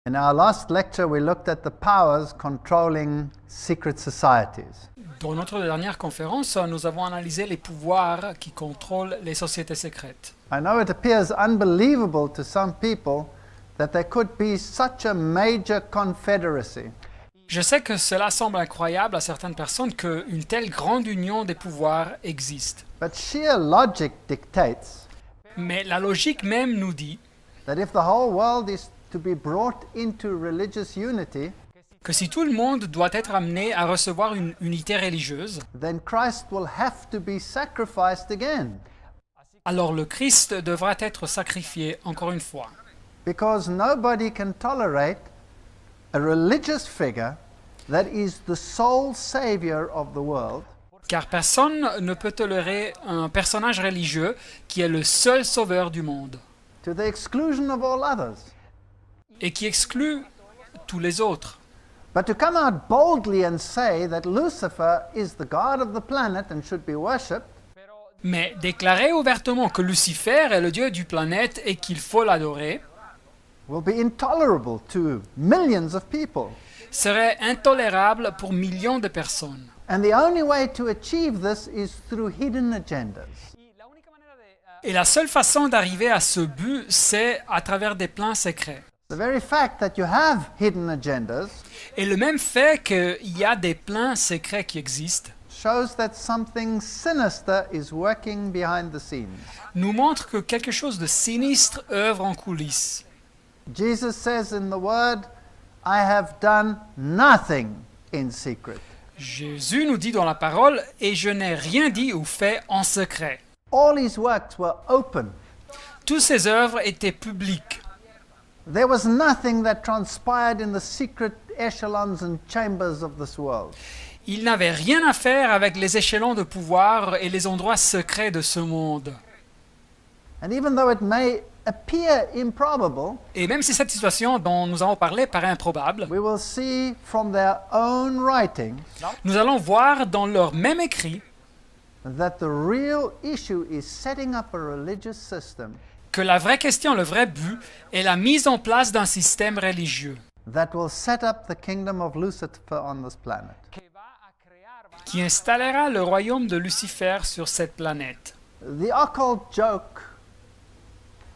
In our last lecture, we looked at the powers controlling secret societies. Dans notre dernière conférence, nous avons analysé les pouvoirs qui contrôlent les sociétés secrètes. I know it appears unbelievable to some people that there could be such a major confederacy. Je sais que cela semble incroyable à certaines personnes qu'une telle grande union des pouvoirs existe. But sheer logic dictates Mais la logique même nous dit that if the whole world is to be brought into religious unity, que si tout le monde doit être amené à recevoir une unité religieuse, then Christ will have to be sacrificed again. alors le Christ devra être sacrifié encore une fois. Because nobody can tolerate a religious figure that is the sole savior of the world, Car personne ne peut tolérer un personnage religieux qui est le seul sauveur du monde to the exclusion of all others. et qui exclut tous les autres. But to come out boldly and say that Lucifer is the god of the planet and should be worshipped, Mais déclarer ouvertement que Lucifer est le dieu du planète et qu'il faut l'adorer will be intolerable to millions of people. serait intolérable pour millions de personnes. And the only way to achieve this is through hidden agendas. Et la seule façon d'arriver à ce but, c'est à travers des plans secrets. The very fact that you have hidden agendas Et le même fait qu'il y a des plans secrets qui existent shows that something sinister is working behind the scenes. nous montre que quelque chose de sinistre œuvre en coulisses. Jesus says in the Word, I have done nothing in secret. Jésus nous dit dans la parole « Et je n'ai rien dit ou fait en secret All his works were open. ». Toutes ses œuvres étaient publiques. There was nothing that transpired in the secret echelons and chambers of this world. Il n'avait rien à faire avec les échelons de pouvoir et les endroits secrets de ce monde. And even though it may appear improbable, Et même si cette situation dont nous avons parlé paraît improbable, we will see from their own writing nous allons voir dans leur même écrit that the real issue is setting up a religious system que la vraie question, le vrai but, est la mise en place d'un système religieux that will set up the kingdom of Lucifer on this planet. qui installera le royaume de Lucifer sur cette planète. The occult joke.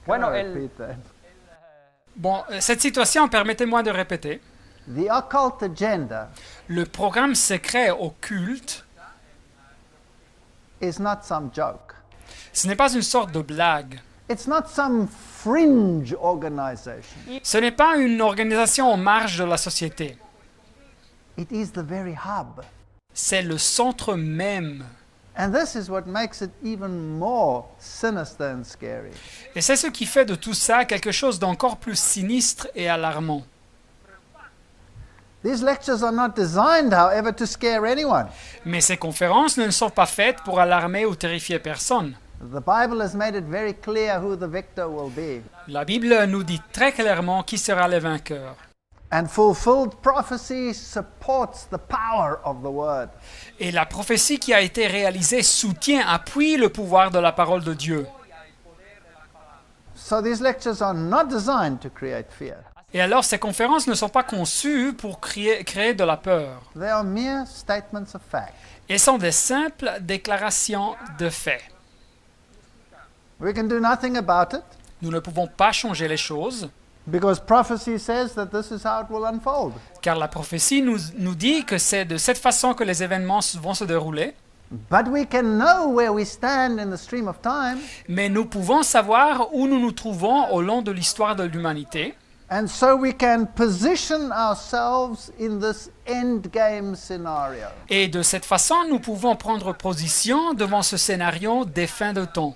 Bueno, Can I el, repeat that? Bon, cette situation, permettez-moi de répéter, The occult agenda le programme secret occulte, is not some joke. ce n'est pas une sorte de blague. It's not some fringe organization. Ce n'est pas une organisation en marge de la société. It is the very hub. C'est le centre même. And this is what makes it even more sinister and scary. Et c'est ce qui fait de tout ça quelque chose d'encore plus sinistre et alarmant. These lectures are not designed, however, to scare anyone. Mais ces conférences ne sont pas faites pour alarmer ou terrifier personne. The Bible has made it very clear who the victor will be. La Bible nous dit très clairement qui sera le vainqueur. And fulfilled prophecy supports the power of the word. Et la prophétie qui a été réalisée soutient, appuie le pouvoir de la parole de Dieu. So these lectures are not designed to create fear. Et alors ces conférences ne sont pas conçues pour créer de la peur. They are mere statements of fact. Elles sont des simples déclarations de faits. We can do nothing about it Nous ne pouvons pas changer les choses, because prophecy says that this is how it will unfold. car la prophétie nous dit que c'est de cette façon que les événements vont se dérouler. But we can know where we stand in the stream of time, Mais nous pouvons savoir où nous nous trouvons au long de l'histoire de l'humanité. and so we can position ourselves in this endgame scenario. Et de cette façon, nous pouvons prendre position devant ce scénario des fins de temps.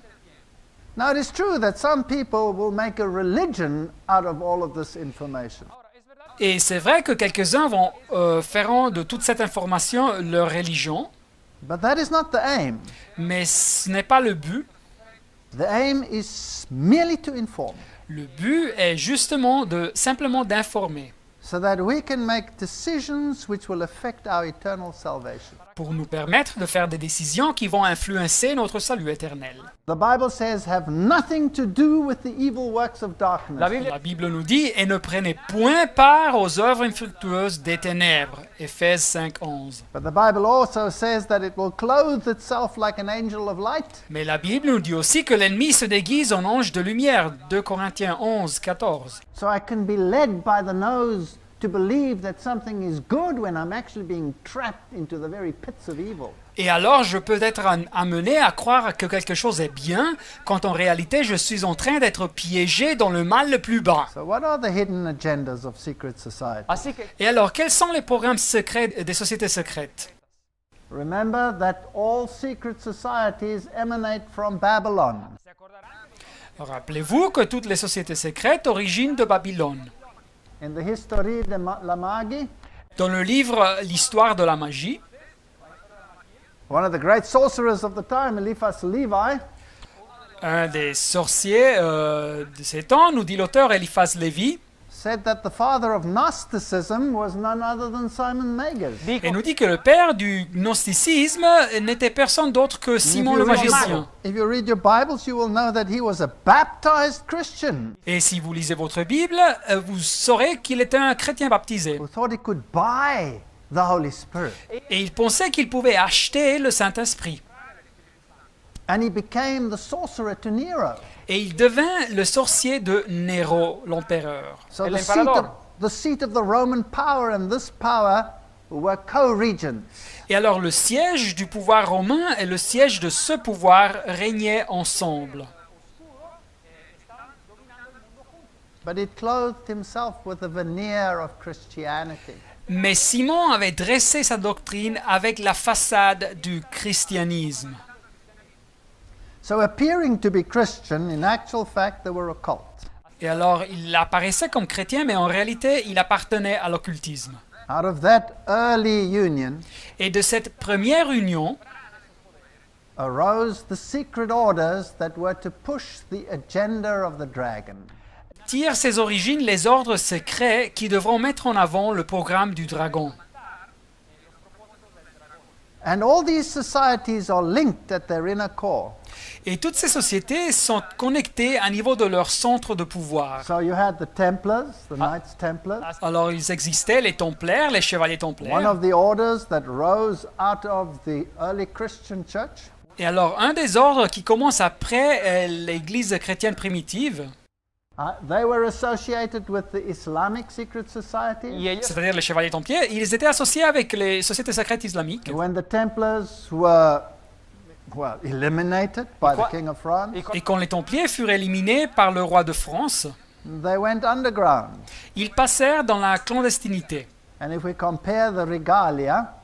Now, it is true that some people will make a religion out of all of this information. Et c'est vrai que quelques-uns feront de toute cette information leur religion, But that is not the aim. mais ce n'est pas le but. The aim is merely to inform, Le but est justement simplement d'informer, so that we can make decisions which will affect our eternal salvation. pour nous permettre de faire des décisions qui vont influencer notre salut éternel. The Bible says, have nothing to do with the evil works of darkness. La Bible La Bible nous dit « Et ne prenez point part aux œuvres infructueuses des ténèbres » Éphésies 5:11. But the Bible also says that it will clothe itself like an angel of light. Mais la Bible nous dit aussi que l'ennemi se déguise en ange de lumière 2 Corinthiens 11:14. So I can be led by the nose to believe that something is good when I'm actually being trapped into the very pits of evil. Et alors je peux être amené à croire que quelque chose est bien quand en réalité je suis en train d'être piégé dans le mal le plus bas. So what are the hidden agendas of secret society? Así que Et alors quels sont les programmes secrets des sociétés secrètes? Remember that all secret societies emanate from Babylon. Rappelez-vous que toutes les sociétés secrètes originent de Babylone. In the History de la Magie, Dans le livre L'histoire de la magie, one of the great sorcerers of the time, Eliphas Levi, un des sorciers de ces temps, nous dit l'auteur Eliphas Lévi, said that the father of Gnosticism was none other than Simon Magus. et nous dit que le père du gnosticisme n'était personne d'autre que Simon le magicien. If you read your Bibles, you will know that he was a baptized Christian Et si vous lisez votre Bible, vous saurez qu'il était un chrétien baptisé. who thought he could buy the Holy Spirit. Et il pensait qu'il pouvait acheter le Saint-Esprit. And he became the sorcerer to Nero. Et il devint le sorcier de Néro, l'empereur. So El the emperador. seat of the Roman power and this power were co-regents. Et alors le siège du pouvoir romain et le siège de ce pouvoir régnaient ensemble. But he clothed himself with a veneer of Christianity. Mais Simon avait dressé sa doctrine avec la façade du christianisme. So appearing to be Christian, in actual fact, they were a cult. Et alors il apparaissait comme chrétien, mais en réalité il appartenait à l'occultisme. Out of that early union Et de cette première union arose the secret orders that were to push the agenda of the dragon. tirent ses origines les ordres secrets qui devront mettre en avant le programme du dragon. And all these societies are linked at their inner core. Et toutes ces sociétés sont connectées à niveau de leur centre de pouvoir. So you had the Templars, the Knights Templars, Alors ils existaient les Templaires, les Chevaliers one Templaires. of the orders that rose out of the early Christian church. Et alors un des ordres qui commence après l'Église chrétienne primitive, They were associated with the Islamic secret society. y ellos c'est-à-dire les Chevaliers Templiers, ils étaient associés avec les sociétés secrètes islamiques. When the Templars were, well, eliminated by the King of France, y Et quand les Templiers furent éliminés par le roi de France, they went underground. ils passèrent dans la clandestinité. And if we compare the regalia,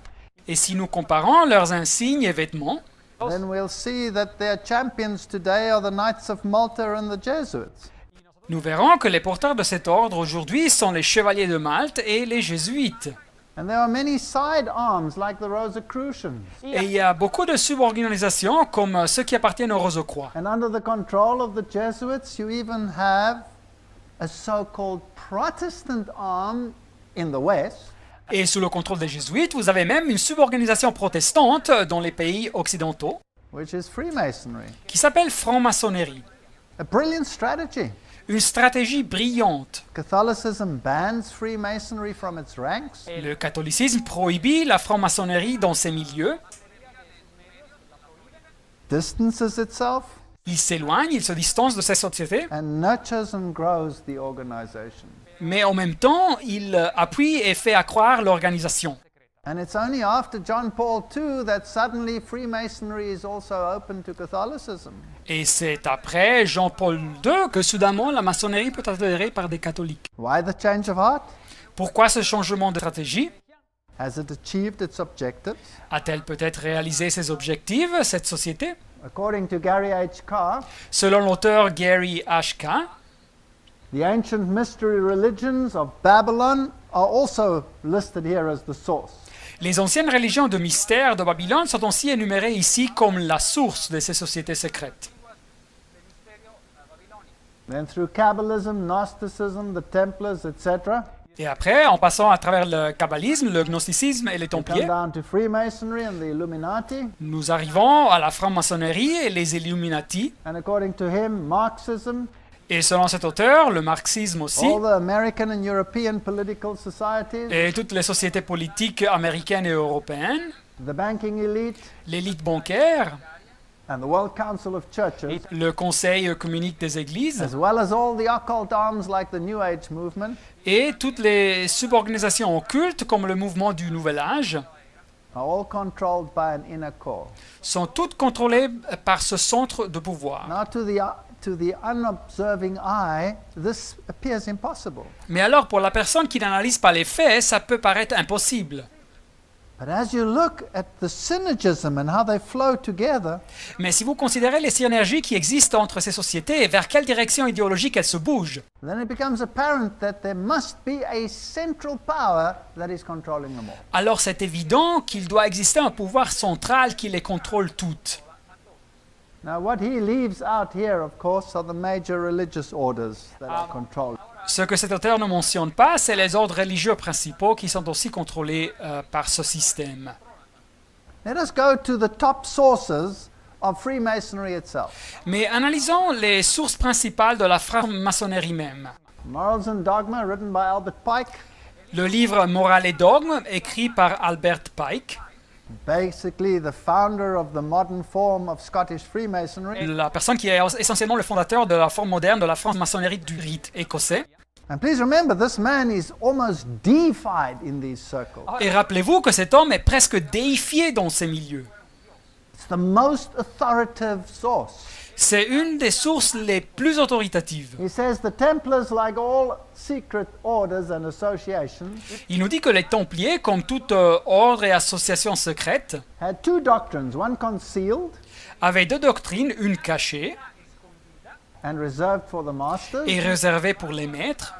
Et si nous comparons leurs insignes et vêtements, then we'll see that their champions today are the Knights of Malta and the Jesuits. nous verrons que les porteurs de cet ordre aujourd'hui sont les Chevaliers de Malte et les Jésuites. And there are many side arms like the Rosicrucians. Et il y a beaucoup de suborganisations comme ceux qui appartiennent aux Rose-Croix. And under the control of the Jesuits, you even have a so-called Protestant arm in the West, Et sous le contrôle des Jésuites, vous avez même une suborganisation protestante dans les pays occidentaux which is Freemasonry. qui s'appelle franc-maçonnerie. A brilliant strategy. Une stratégie brillante. Catholicism bans Freemasonry from its ranks. Le catholicisme prohibit la franc-maçonnerie dans ces milieux. Distances itself Il s'éloigne, il se distance de ces sociétés, and nurtures and grows the organization. mais en même temps, il appuie et fait accroître l'organisation. And it's only after John Paul II that suddenly Freemasonry is also open to Catholicism. Et c'est après Jean-Paul II que soudainement la maçonnerie peut être adhérée par des catholiques. Why the change of heart? Pourquoi ce changement de stratégie? Has it achieved its objectives? A-t-elle peut-être réalisé ses objectifs, cette société? According to Gary H. Carr, Selon l'auteur Gary H. Carr, the ancient mystery religions of Babylon are also listed here as the source. les anciennes religions de mystère de Babylone sont aussi énumérées ici comme la source de ces sociétés secrètes. Then through Kabbalism, Gnosticism, the Templars, etc., Et après, en passant à travers le kabbalisme, le gnosticisme et les We come templiers, down to Freemasonry and the Illuminati. nous arrivons à la franc-maçonnerie et les Illuminati. And according to him, Marxism, Et selon cet auteur, le marxisme aussi, all the American and European political societies, et toutes les sociétés politiques américaines et européennes, the banking elite, l'élite bancaire, and the World Council of Churches, le conseil œcuménique des églises, as well as all the occult arms like the New Age movement, et toutes les suborganisations occultes comme le mouvement du Nouvel Âge, are all controlled by an inner core. sont toutes contrôlées par ce centre de pouvoir. Now, to the unobserving eye, this appears impossible. Mais alors, pour la personne qui n'analyse pas les faits, ça peut paraître impossible. But as you look at the synergism and how they flow together, Mais si vous considérez les synergies qui existent entre ces sociétés et vers quelle direction idéologique elles se bougent, then it becomes apparent that there must be a central power that is controlling them all. alors c'est évident qu'il doit exister un pouvoir central qui les contrôle toutes. Now, what he leaves out here, of course, are the major religious orders that are controlled. Ce que cet auteur ne mentionne pas, c'est les ordres religieux principaux qui sont aussi contrôlés par ce système. Let us go to the top sources of Freemasonry itself. Mais analysons les sources principales de la franc-maçonnerie même. Morals and Dogma, written by Albert Pike, Le livre Morale et dogme, écrit par Albert Pike, basically the founder of the modern form of Scottish Freemasonry. la personne qui est essentiellement le fondateur de la forme moderne de la franc-maçonnerie du rite écossais. And please remember, this man is almost deified in these circles. Et rappelez-vous que cet homme est presque déifié dans ces milieux. It's the most authoritative source. C'est une des sources les plus autoritatives. He says the Templars, like all secret orders and associations, Il nous dit que les Templiers, comme tout ordre et association secrète, had two doctrines, one concealed avaient deux doctrines, une cachée and reserved for the masters, et réservée pour les maîtres,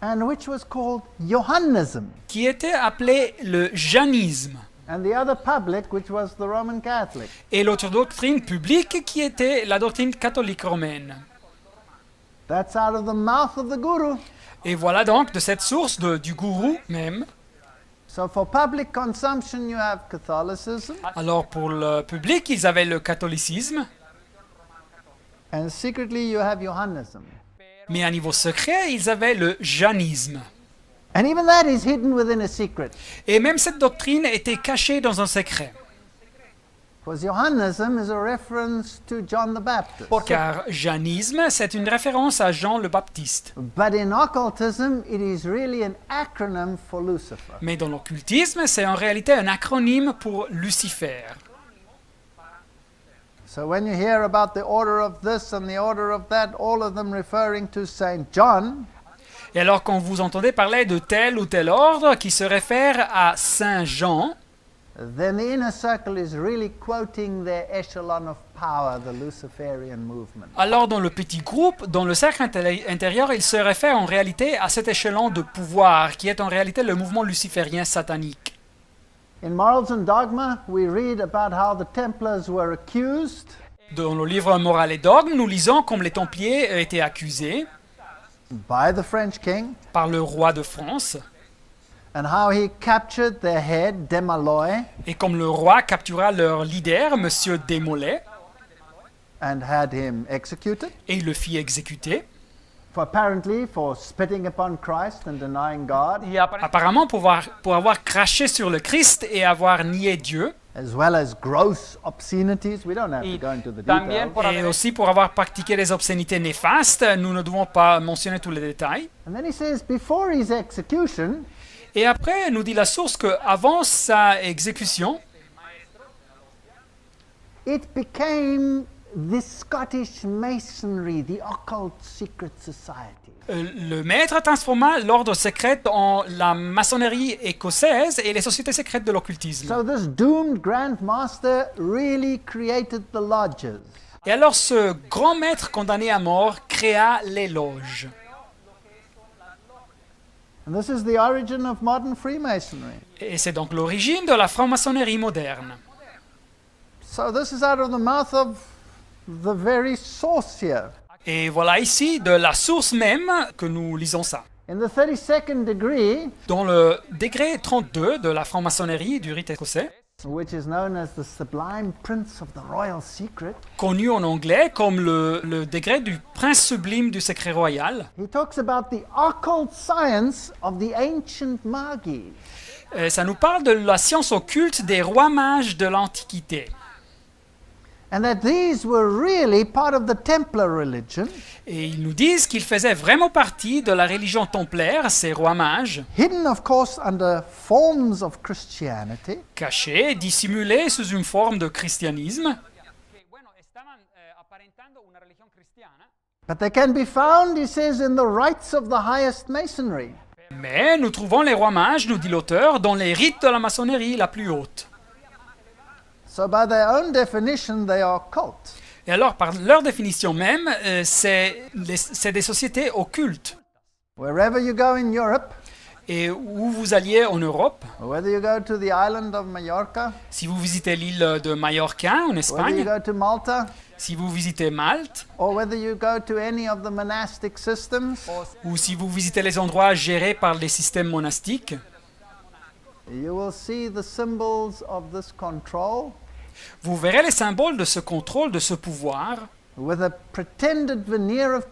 and which was called Johannism, qui était appelée le janisme, and the other public, which was the Roman Catholic. et l'autre doctrine publique qui était la doctrine catholique romaine. That's out of the mouth of the guru. Et voilà donc de cette source du gourou même. So for public consumption, you have Catholicism, Alors pour le public, ils avaient le catholicisme, and secretly you have Johannism. mais à niveau secret, ils avaient le janisme. And even that is hidden within a secret. Et même cette doctrine était cachée dans un secret. Because Johannism is a reference to John the Baptist. Car janisme, c'est une référence à Jean le Baptiste. But in occultism, it is really an acronym for Lucifer. Mais dans l'occultisme, c'est en réalité un acronyme pour Lucifer. So when you hear about the order of this and the order of that, all of them referring to Saint John, Et alors quand vous entendez parler de tel ou tel ordre qui se réfère à Saint Jean, then the inner circle is really quoting their echelon of power, the Luciferian movement. alors dans le petit groupe, dans le cercle intérieur, il se réfère en réalité à cet échelon de pouvoir qui est en réalité le mouvement luciférien satanique. In Morals and Dogma, we read about how the Templars were accused Dans le livre Morale et dogme, nous lisons comme les Templiers étaient accusés by the French king par le roi de France and how he captured their head, Desmalloy, et comme le roi captura leur leader, Monsieur Desmoulins, and had him executed, et le fit exécuter. apparently for spitting upon Christ and denying God, Apparemment pour avoir craché sur le Christ et avoir nié Dieu, as well as gross obscenities. We don't have to go into the también details. por et aussi pour avoir pratiqué des obscénités néfastes. Nous ne devons pas mentionner tous les détails. And then he says, before his execution, Et après, nous dit la source qu'avant sa exécution, it became the Scottish Masonry, the occult secret society. le maître transforma l'ordre secret en la maçonnerie écossaise et les sociétés secrètes de l'occultisme. So this doomed Grand Master really created the lodges. Et alors ce grand maître condamné à mort créa les loges. And this is the origin of modern Freemasonry. Et c'est donc l'origine de la franc-maçonnerie moderne. So this is out of the mouth of the very source here. Et voilà ici de la source même que nous lisons ça. In the 32nd degree, Dans le degré 32 de la franc-maçonnerie et du rite écossais, which is known as the sublime prince of the royal secret, connu en anglais comme le degré du prince sublime du secret royal, he talks about the occult science of the ancient Magi. ça nous parle de la science occulte des rois mages de l'Antiquité. And that these were really part of the Templar religion, Et ils nous disent qu'ils faisaient vraiment partie de la religion templaire, ces rois mages, hidden of course under forms of Christianity, cachés, dissimulés sous une forme de christianisme, but they can be found, he says, in the rites of the highest masonry. mais nous trouvons les rois mages, nous dit l'auteur, dans les rites de la maçonnerie la plus haute. So by their own definition, they are cult. Et alors, par leur définition même, c'est des sociétés occultes. Wherever you go in Europe, Et où vous alliez en Europe, or whether you go to the island of Mallorca, si vous visitez l'île de Majorca en whether you Espagne, go to Malta, si vous visitez Malte, or whether you go to any of the monastic systems, ou si vous visitez les endroits gérés par les systèmes monastiques, you will see the symbols of this control vous verrez les symboles de ce contrôle, de ce pouvoir, with a pretended veneer of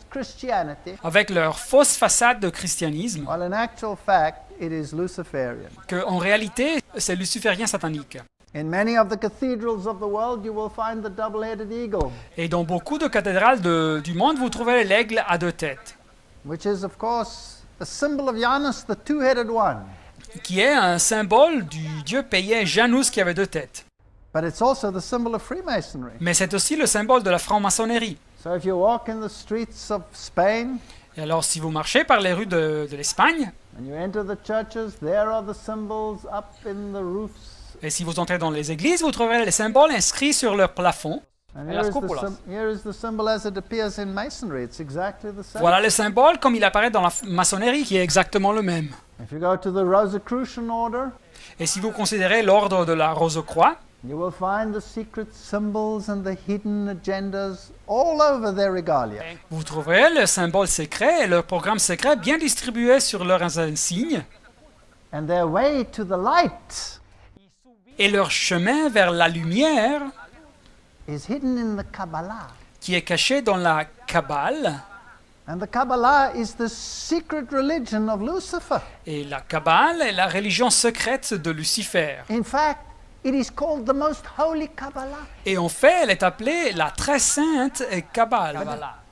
Christianity, avec leur fausse façade de christianisme, while in actual fact it is Luciferian. qu'en réalité, c'est luciférien satanique. In many of the cathedrals of the world, you will find the double-headed eagle, Et dans beaucoup de cathédrales du monde, vous trouverez l'aigle à deux têtes, which is, of course, a symbol of Janus, the two-headed one. qui est un symbole du dieu païen Janus qui avait deux têtes. But it's also the symbol of Freemasonry. Mais c'est aussi le symbole de la franc-maçonnerie. So if you walk in the streets of Spain Et alors, si vous marchez par les rues de l'Espagne, and you enter the churches, there are the symbols up in the roofs. et si vous entrez dans les églises, vous trouverez les symboles inscrits sur leur plafond. And En las here is, the cúpulas. here is the symbol as it appears in Masonry. It's exactly the same. Voilà le symbole comme il apparaît dans la maçonnerie, qui est exactement le même. If you go to the Rosicrucian order, Et si vous considérez l'ordre de la Rose-Croix, you will find the secret symbols and the hidden agendas all over their regalia. vous trouverez le symbole secret et leur programme secret bien distribués sur leurs insignes, And their way to the light et leur chemin vers la lumière, is hidden in the Kabbalah. qui est caché dans la Kabbale. And the Kabbalah is the secret religion of Lucifer. Et la Kabbale est la religion secrète de Lucifer. In fact, it is called the most holy Kabbalah. Et en fait, elle est appelée la très sainte Kabbale.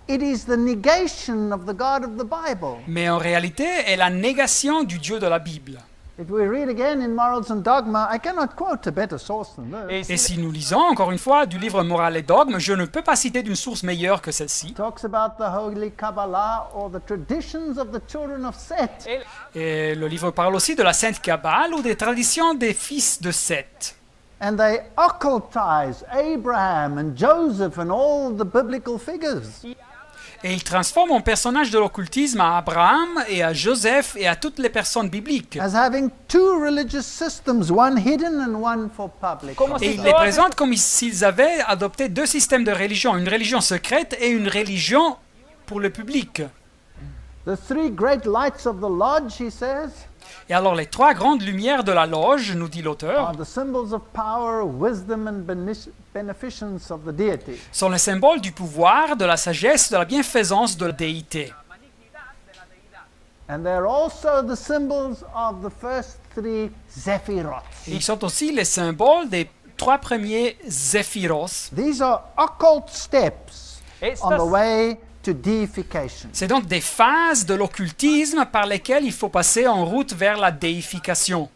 It is the negation of the God of the Bible. Mais en réalité, est la négation du Dieu de la Bible. If we read again in Morals and Dogma, I cannot quote a better source than this. Et si nous lisons, encore une fois, du livre Morale et Dogme, je ne peux pas citer d'une source meilleure que celle-ci. It talks about the holy Kabbalah or the traditions of the children of Seth. Et le livre parle aussi de la sainte Kabbale ou des traditions des fils de Seth. And they occultize Abraham and Joseph and all the biblical figures. Et il transforme en personnage de l'occultisme à Abraham et à Joseph et à toutes les personnes bibliques. As having two religious systems, one hidden and one for public. Como Et si il les todas présente comme s'ils avaient adopté deux systèmes de religion, une religion secrète et une religion pour le public. The three great lights of the lodge, he says, Et alors les trois grandes lumières de la loge, nous dit are l'auteur, the symbols of power, wisdom, and beneficence of the deity. sont les symboles du pouvoir, de la sagesse, de la bienfaisance de la déité. And they're also the symbols of the first three Zephyros. Et ils sont aussi les symboles des trois premiers Zéphiros. These are occult steps on estas, the way to deification. C'est donc des phases de l'occultisme par lesquelles il faut passer en route vers la déification.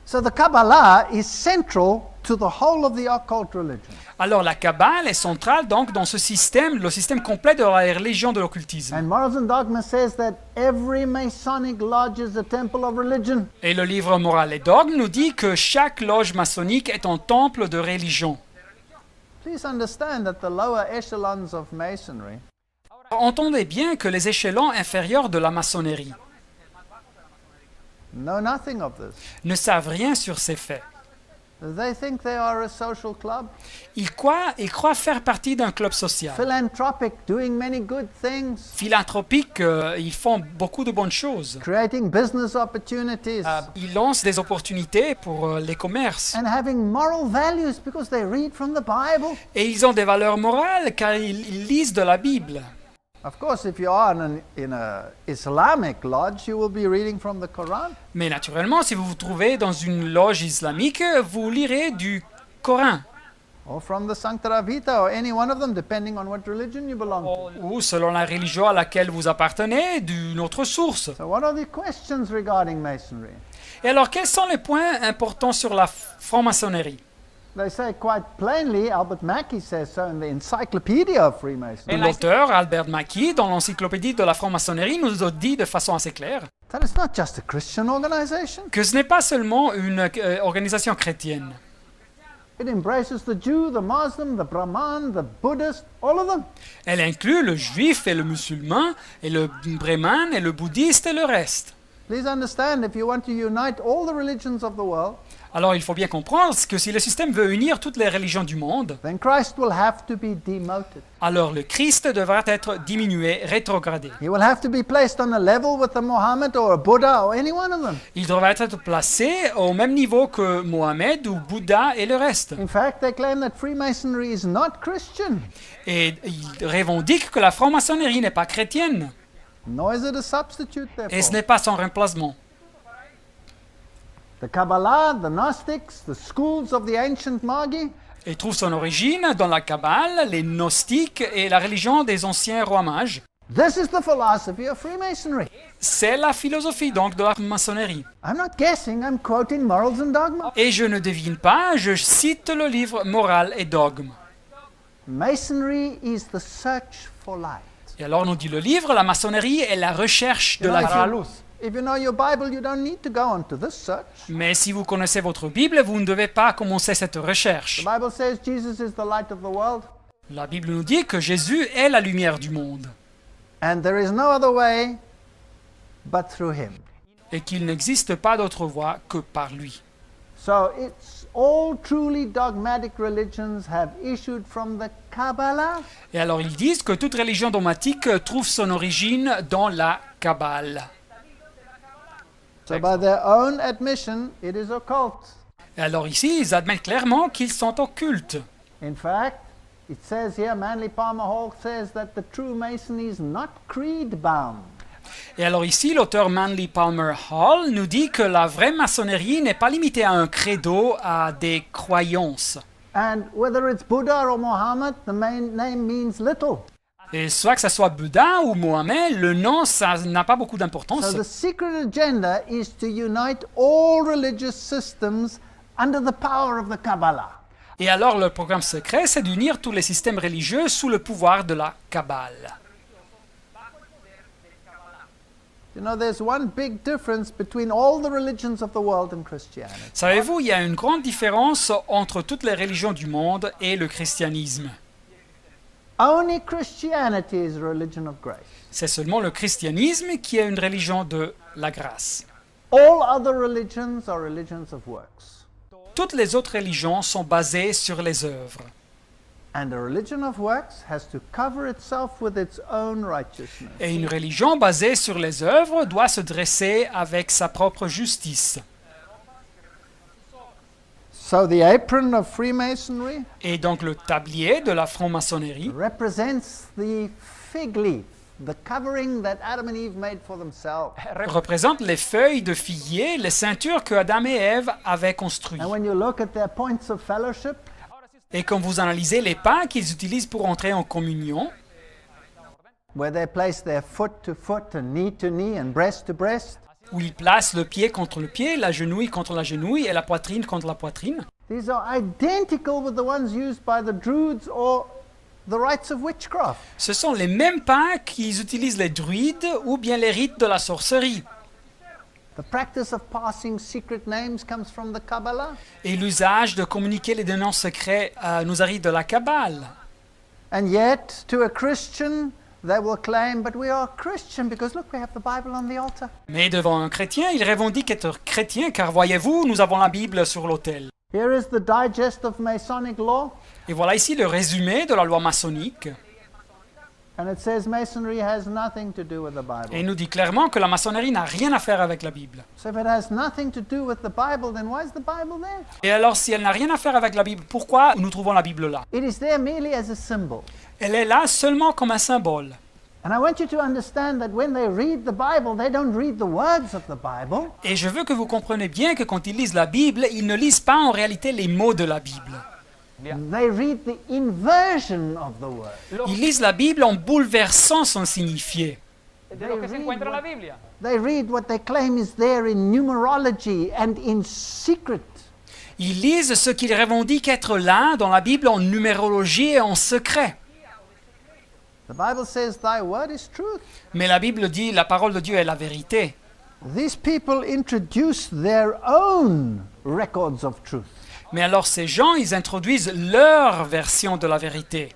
So the Kabbalah is central to the whole of the occult religion. Alors la Kabbale est centrale donc dans ce système, le système complet de la religion de l'occultisme. And Morals and Dogma says that every Masonic lodge is a temple of religion. Et le livre Morale et Dogme nous dit que chaque loge maçonnique est un temple de religion. Please understand that the lower echelons of Masonry Entendez bien que les échelons inférieurs de la maçonnerie know nothing of this. ne savent rien sur ces faits. They think they are a social club, Ils croient faire partie d'un club social. philanthropic, doing many good things, Philanthropiques, ils font beaucoup de bonnes choses. creating business opportunities, Ils lancent des opportunités pour les commerces. and having moral values because they read from the Bible. Et ils ont des valeurs morales car ils lisent de la Bible. Of course, if you are in an Islamic lodge, you will be reading from the Quran. Mais naturellement, si vous vous trouvez dans une loge islamique, vous lirez du Coran. Or from the Sancta Vita, or any one of them, depending on what religion you belong to. Ou selon la religion à laquelle vous appartenez, d'une autre source. So what are the questions regarding Masonry? Et alors, quels sont les points importants sur la franc-maçonnerie? They say quite plainly, Albert Mackey says so in the Encyclopedia of Freemasonry, L'auteur, Albert Mackey, dans l'encyclopédie de la franc-maçonnerie, nous a dit de façon assez claire that it's not just a Christian organization. que ce n'est pas seulement une organisation chrétienne. It embraces the Jew, the Muslim, the Brahman, the Buddhist, all of them. Elle inclut le juif et le musulman, et le brahman et le bouddhiste et le reste. Please understand, if you want to unite all the religions of the world, Alors il faut bien comprendre que si le système veut unir toutes les religions du monde, then Christ will have to be demoted. alors le Christ devra être diminué, rétrogradé. He will have to be placed on a level with a Muhammad or a Buddha or any one of them. Il devra être placé au même niveau que Mohamed ou Bouddha et le reste. In fact, they claim that Freemasonry is not Christian, Et ils revendiquent que la franc-maçonnerie n'est pas chrétienne, nor is it a substitute, et ce therefore. n'est pas son remplacement. The Kabbalah, the Gnostics, the schools of the ancient Magi, Il trouve son origine dans la Kabbale, les gnostiques et la religion des anciens rois mages. this is the philosophy of Freemasonry. C'est la philosophie donc de la maçonnerie. I'm not guessing, I'm quoting Morals and Dogma. Et je ne devine pas, je cite le livre Morale et Dogme. Masonry is the search for light. Et alors nous dit le livre, la maçonnerie est la recherche de la Para la vie. luz. If you know your Bible, you don't need to go on to this search. Mais si vous connaissez votre Bible, vous ne devez pas commencer cette recherche. The Bible says Jesus is the light of the world, La Bible nous dit que Jésus est la lumière du monde and there is no other way but through him. et qu'il n'existe pas d'autre voie que par lui. So it's all truly dogmatic religions have issued from the Kabbalah. Et alors ils disent que toute religion dogmatique trouve son origine dans la Kabbale. So by their own admission, it is occult. Et alors ici, ils admettent clairement qu'ils sont occultes. In fact, it says here, Manly Palmer Hall says that the true Masonry is not creed-bound. Et alors ici, l'auteur Manly Palmer Hall nous dit que la vraie maçonnerie n'est pas limitée à un credo, à des croyances. And whether it's Buddha or Muhammad, the main name means little. Et soit que ce soit Bouddha ou Mohamed, le nom, ça n'a pas beaucoup d'importance. So the secret agenda is to unite all religious systems under the power of the Kabbalah. Et alors le programme secret, c'est d'unir tous les systèmes religieux sous le pouvoir de la Kabbale. You know, there's one big difference between all the religions of the world and Christianity. Savez-vous, il y a une grande différence entre toutes les religions du monde et le christianisme. Only Christianity is a religion of grace. C'est seulement le christianisme qui est une religion de la grâce. All other religions are religions of works. Toutes les autres religions sont basées sur les œuvres. And a religion of works has to cover itself with its own righteousness. Et une religion basée sur les œuvres doit se dresser avec sa propre justice. So the apron of Freemasonry Et donc le tablier de la franc-maçonnerie represents the fig leaf, the covering that Adam and Eve made for themselves. représente les feuilles de figuier, les ceintures que Adam et Ève avaient construites. And when you look at their points of fellowship, Et quand vous analysez les pas qu'ils utilisent pour entrer en communion, where they place their foot to foot and knee to knee and breast to breast, où ils placent le pied contre le pied, la genouille contre la genouille et la poitrine contre la poitrine, these are identical with the ones used by the Druids or the rites of witchcraft. ce sont les mêmes pas qu'ils utilisent les druides ou bien les rites de la sorcellerie. The practice of passing secret names comes from the Kabbalah. Et l'usage de communiquer les noms secrets nous arrive de la Kabbale. And yet, to a Christian, they will claim, but we are Christian because look, we have the Bible on the altar. Mais devant un chrétien, il revendique être chrétien car voyez-vous, nous avons la Bible sur l'autel. Here is the digest of Masonic law, Et voilà ici le résumé de la loi maçonnique. and it says Masonry has nothing to do with the Et il Bible. nous dit clairement que la maçonnerie n'a rien à faire avec la Bible. So if it has nothing to do with the Bible, then why is the Bible there? Et alors, si elle n'a rien à faire avec la Bible, pourquoi nous trouvons la Bible là? It is there merely as a symbol. Elle est là seulement comme un symbole. And I want you to understand that when they read the Bible, they don't read the words of the Bible. Et je veux que vous compreniez bien que quand ils lisent la Bible, ils ne lisent pas en réalité les mots de la Bible. They read the inversion of the word. Ils lisent la Bible en bouleversant son signifié. de lo que se encuentra en la Biblia. They read what they claim is there in numerology and in secret. Ils lisent ce qu'ils revendiquent être là dans la Bible en numérologie et en secret. The Bible says, Thy word is truth. Mais la Bible dit la parole de Dieu est la vérité. These people introduce their own records of truth. Mais alors ces gens, ils introduisent leur version de la vérité.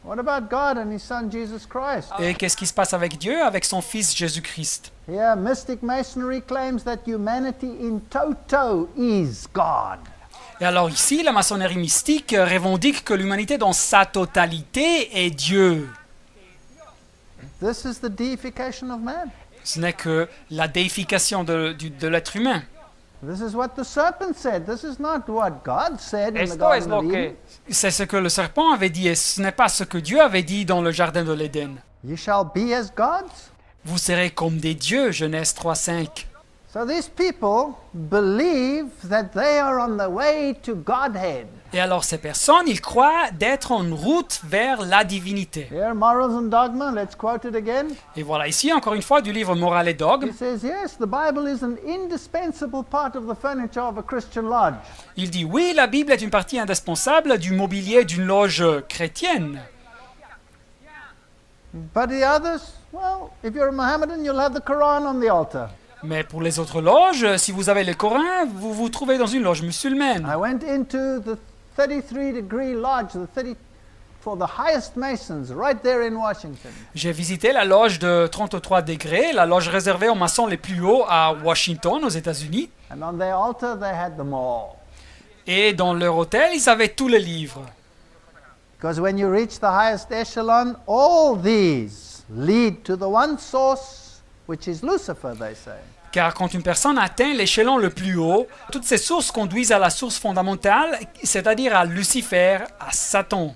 What about God and His Son Jesus Christ? Et qu'est-ce qui se passe avec Dieu, avec son Fils Jésus-Christ? Here, Mystic Masonry claims that humanity in toto is God. Et alors ici, la maçonnerie mystique revendique que l'humanité dans sa totalité est Dieu. This is the deification of man. Ce n'est que la déification de l'être humain. This is what the serpent said. This is not what God said in the Esto es Garden lo of Eden. que C'est ce que le serpent avait dit et ce n'est pas ce que Dieu avait dit dans le jardin de l'Éden. You shall be as gods. Vous serez comme des dieux, Genèse 3:5. So these people believe that they are on the way to Godhead. Et alors ces personnes, ils croient d'être en route vers la divinité. Here, Morals and Dogma, let's quote it again. Et voilà ici, encore une fois, du livre Morale et Dogme, He says, yes, the Bible is an indispensable part of the furniture of a Christian lodge. il dit oui, la Bible est une partie indispensable du mobilier d'une loge chrétienne. But the others, well, if you're a Mohammedan, you'll have the Quran on the altar. Mais pour les autres loges, si vous avez le Coran, vous vous trouvez dans une loge musulmane. I went into the 33-degree lodge, for the highest Masons, right there in Washington. J'ai visité la loge de 33 degrés, la loge réservée aux maçons les plus hauts à Washington, aux États-Unis. And on their altar, they had them all. Et dans leur hôtel, ils avaient tous les livres. Because when you reach the highest echelon, all these lead to the one source, which is Lucifer, they say. Car quand une personne atteint l'échelon le plus haut, toutes ces sources conduisent à la source fondamentale, c'est-à-dire à Lucifer, à Satan.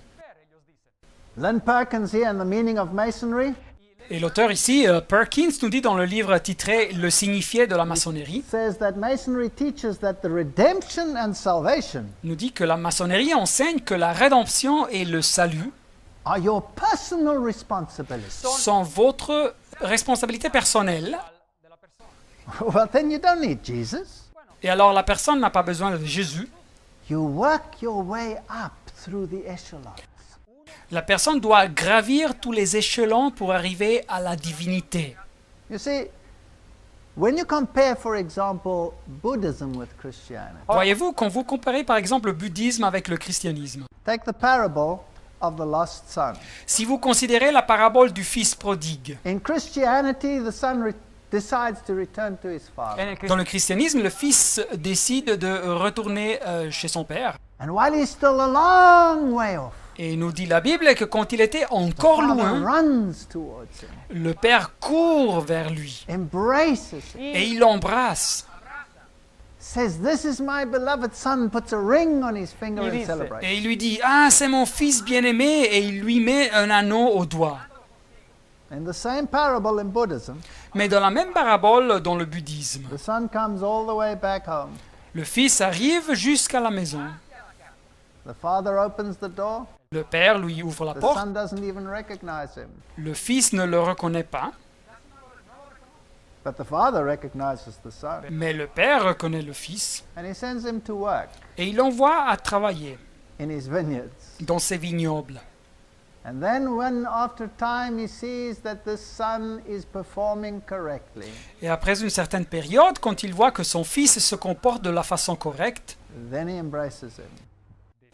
Lynn Perkins here in the meaning of Masonry Et l'auteur ici, Perkins, nous dit dans le livre titré « Le signifié de la maçonnerie », says that Masonry teaches that the redemption and salvation nous dit que la maçonnerie enseigne que la rédemption et le salut are your personal responsibility. sont votre responsabilité personnelle. Well, then you don't need Jesus. Et alors la personne n'a pas besoin de Jésus. You work your way up through the echelons. La personne doit gravir tous les échelons pour arriver à la divinité. You see, when you compare, for example, Buddhism with Christianity, Voyez-vous, quand vous comparez par exemple le bouddhisme avec le christianisme, take the parable of the lost son. si vous considérez la parabole du fils prodigue, In Christianity, the son decides to return to his father. en el dans le christianisme, le fils décide de retourner chez son père. And while he's still a long way off, Et nous dit la Bible que quand il était encore father loin, runs towards him, le père court vers lui embraces him, et il l'embrasse. says, "This is my beloved son," puts a ring on his finger Y and dice, celebrates. Et il lui dit « Ah, c'est mon fils bien-aimé » et il lui met un anneau au doigt. In the same parable in Buddhism, Mais dans la même parabole dans le bouddhisme, the son comes all the way back home. le fils arrive jusqu'à la maison. The father opens the door. Le père lui ouvre la The porte. son doesn't even recognize him. Le fils ne le reconnaît pas, But the father recognizes the son. mais le père reconnaît le fils And he sends him to work et il l'envoie à travailler in his vineyards. dans ses vignobles. And then when after time he sees that the son is performing correctly, Et après une certaine période, quand il voit que son fils se comporte de la façon correcte, then he embraces him.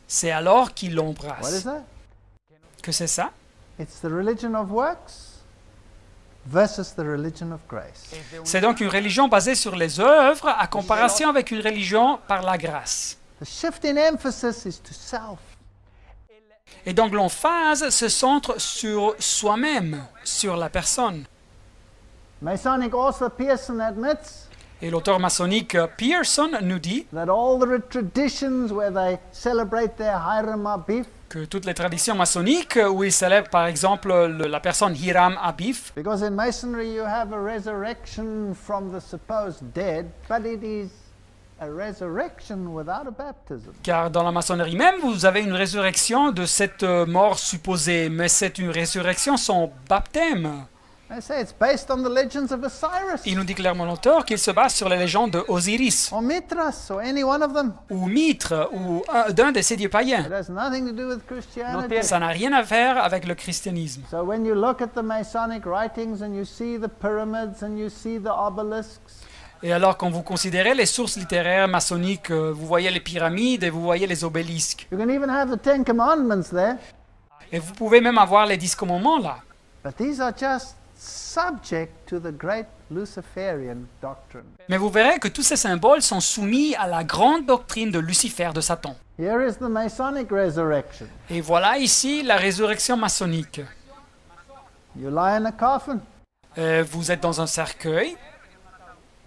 c'est alors qu'il What is l'embrasse. that? Que c'est ça? It's the religion of works versus the religion of grace. C'est donc une religion basée sur les œuvres à comparaison avec une religion par la grâce. The shift in emphasis is to self. Et donc l'emphase se centre sur soi-même, sur la personne. Masonic author Pearson admits Et l'auteur maçonnique Pearson nous dit that all the traditions where they celebrate their Hiram Abif, que toutes les traditions maçonniques où ils célèbrent par exemple la personne Hiram Abif, because in Masonry you have a resurrection from the supposed dead, but it is a resurrection without a baptism. car dans la maçonnerie même, vous avez une résurrection de cette mort supposée, mais c'est une résurrection sans baptême. They say it's based on the legends of Osiris, Il nous dit clairement l'auteur qu'il se base sur les légendes de Osiris, or Mithras, or any one of them. ou Mithre, ou d'un de ces dieux païens. It has nothing to do with Christianity. Ça n'a rien à faire avec le christianisme. So when you look at the Masonic writings and you see the pyramids and you see the obelisks, Et alors, quand vous considérez les sources littéraires maçonniques, vous voyez les pyramides et vous voyez les obélisques. you can even have the Ten Commandments there, Et vous pouvez même avoir les 10 commandements là. but these are just subject to the great Luciferian doctrine. Mais vous verrez que tous ces symboles sont soumis à la grande doctrine de Lucifer, de Satan. Here is the Masonic resurrection. Et voilà ici la résurrection maçonnique. You lie in a coffin, Vous êtes dans un cercueil,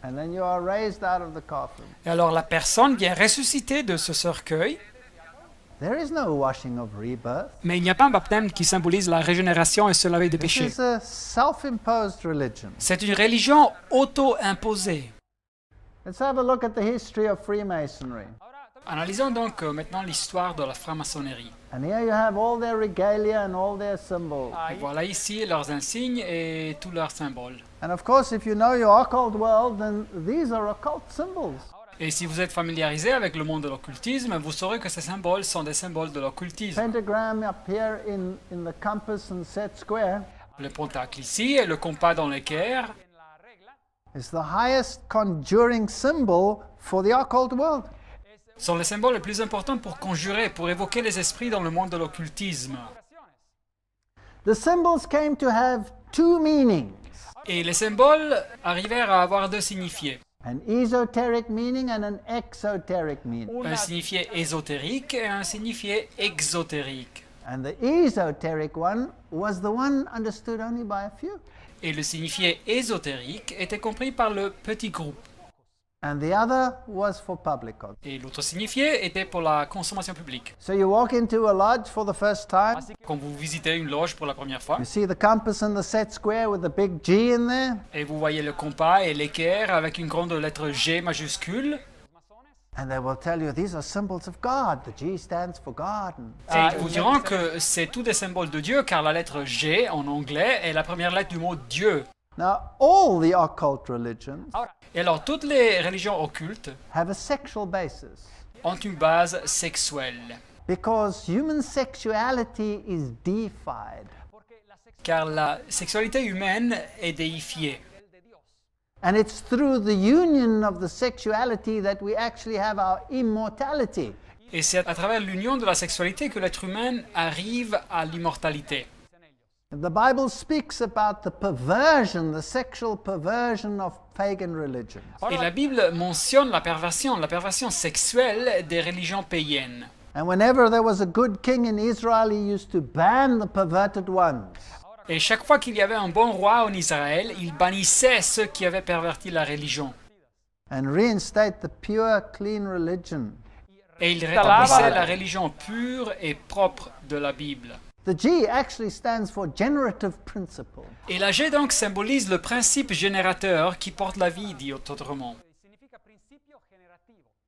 and then you are raised out of the coffin. et alors la personne vient ressusciter de ce cercueil, There is no washing of rebirth. mais il n'y a pas un baptême qui symbolise la régénération et se laver des This péchés. is a self-imposed religion. C'est une religion auto-imposée. Let's have a look at the history of Freemasonry. Analysons donc maintenant l'histoire de la franc-maçonnerie. And here you have all their regalia and all their symbols. Voilà ici leurs insignes et tous leurs symboles. And of course, if you know your occult world, then these are occult symbols. Et si vous êtes familiarisé avec le monde de l'occultisme, vous saurez que ces symboles sont des symboles de l'occultisme. Pentagram up here in the compass and set square Le pentacle ici et le compas dans l'équerre is the highest conjuring symbol for the occult world. sont les symboles les plus importants pour conjurer, pour évoquer les esprits dans le monde de l'occultisme. The symbols came to have two meanings, Et les symboles arrivèrent à avoir deux signifiés. an esoteric meaning and an exoteric meaning. Un signifié ésotérique et un signifié exotérique. And the esoteric one was the one understood only by a few. Et le signifié ésotérique était compris par le petit groupe. And the other was for public consumption. Et l'autre signifié était pour la consommation publique. So you walk into a lodge for the first time, Quand vous visitez une loge pour la première fois, you see the compass and the set square with the big G in there, et vous voyez le compas et l'équerre avec une grande lettre G majuscule, and they will tell you these are symbols of God. The G stands for God. et ils vous diront que c'est tous des symboles de Dieu, car la lettre G en anglais est la première lettre du mot Dieu. Now, all the occult religions Et alors, toutes les religions occultes have a sexual basis ont une base sexuelle, because human sexuality is deified. car la sexualité humaine est déifiée. And it's through the union of the sexuality that we actually have our immortality. Et c'est à travers l'union de la sexualité que l'être humain arrive à l'immortalité. The Bible speaks about the perversion, the sexual perversion of pagan religions. Et la Bible mentionne la perversion sexuelle des religions païennes. And whenever there was a good king in Israel, he used to ban the perverted ones. Et chaque fois qu'il y avait un bon roi en Israël, il bannissait ceux qui avaient perverti la religion. And reinstate the pure, clean religion. Et il rétablissait la religion pure et propre de la Bible. The G actually stands for generative principle. Et la G donc symbolise le principe générateur qui porte la vie, dit autrement.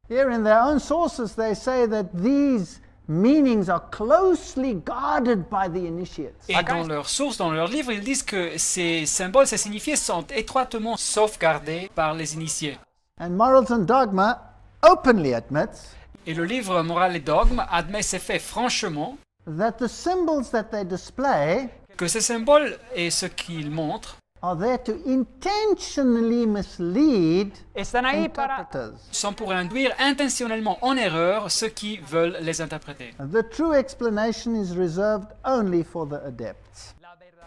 Here in their own sources, they say that these meanings are closely guarded by the initiates. Et dans leurs sources, dans leurs livres, ils disent que ces symboles, ces signifiés sont étroitement sauvegardés par les initiés. And Morals and Dogma openly admits Et le livre Morale et Dogme admet ces faits franchement, that the symbols that they display que ces symboles et ce qu'ils montrent are there to intentionally mislead Están ahí para interpreters. sont pour induire intentionnellement en erreur ceux qui veulent les interpréter. The true explanation is reserved only for the adepts.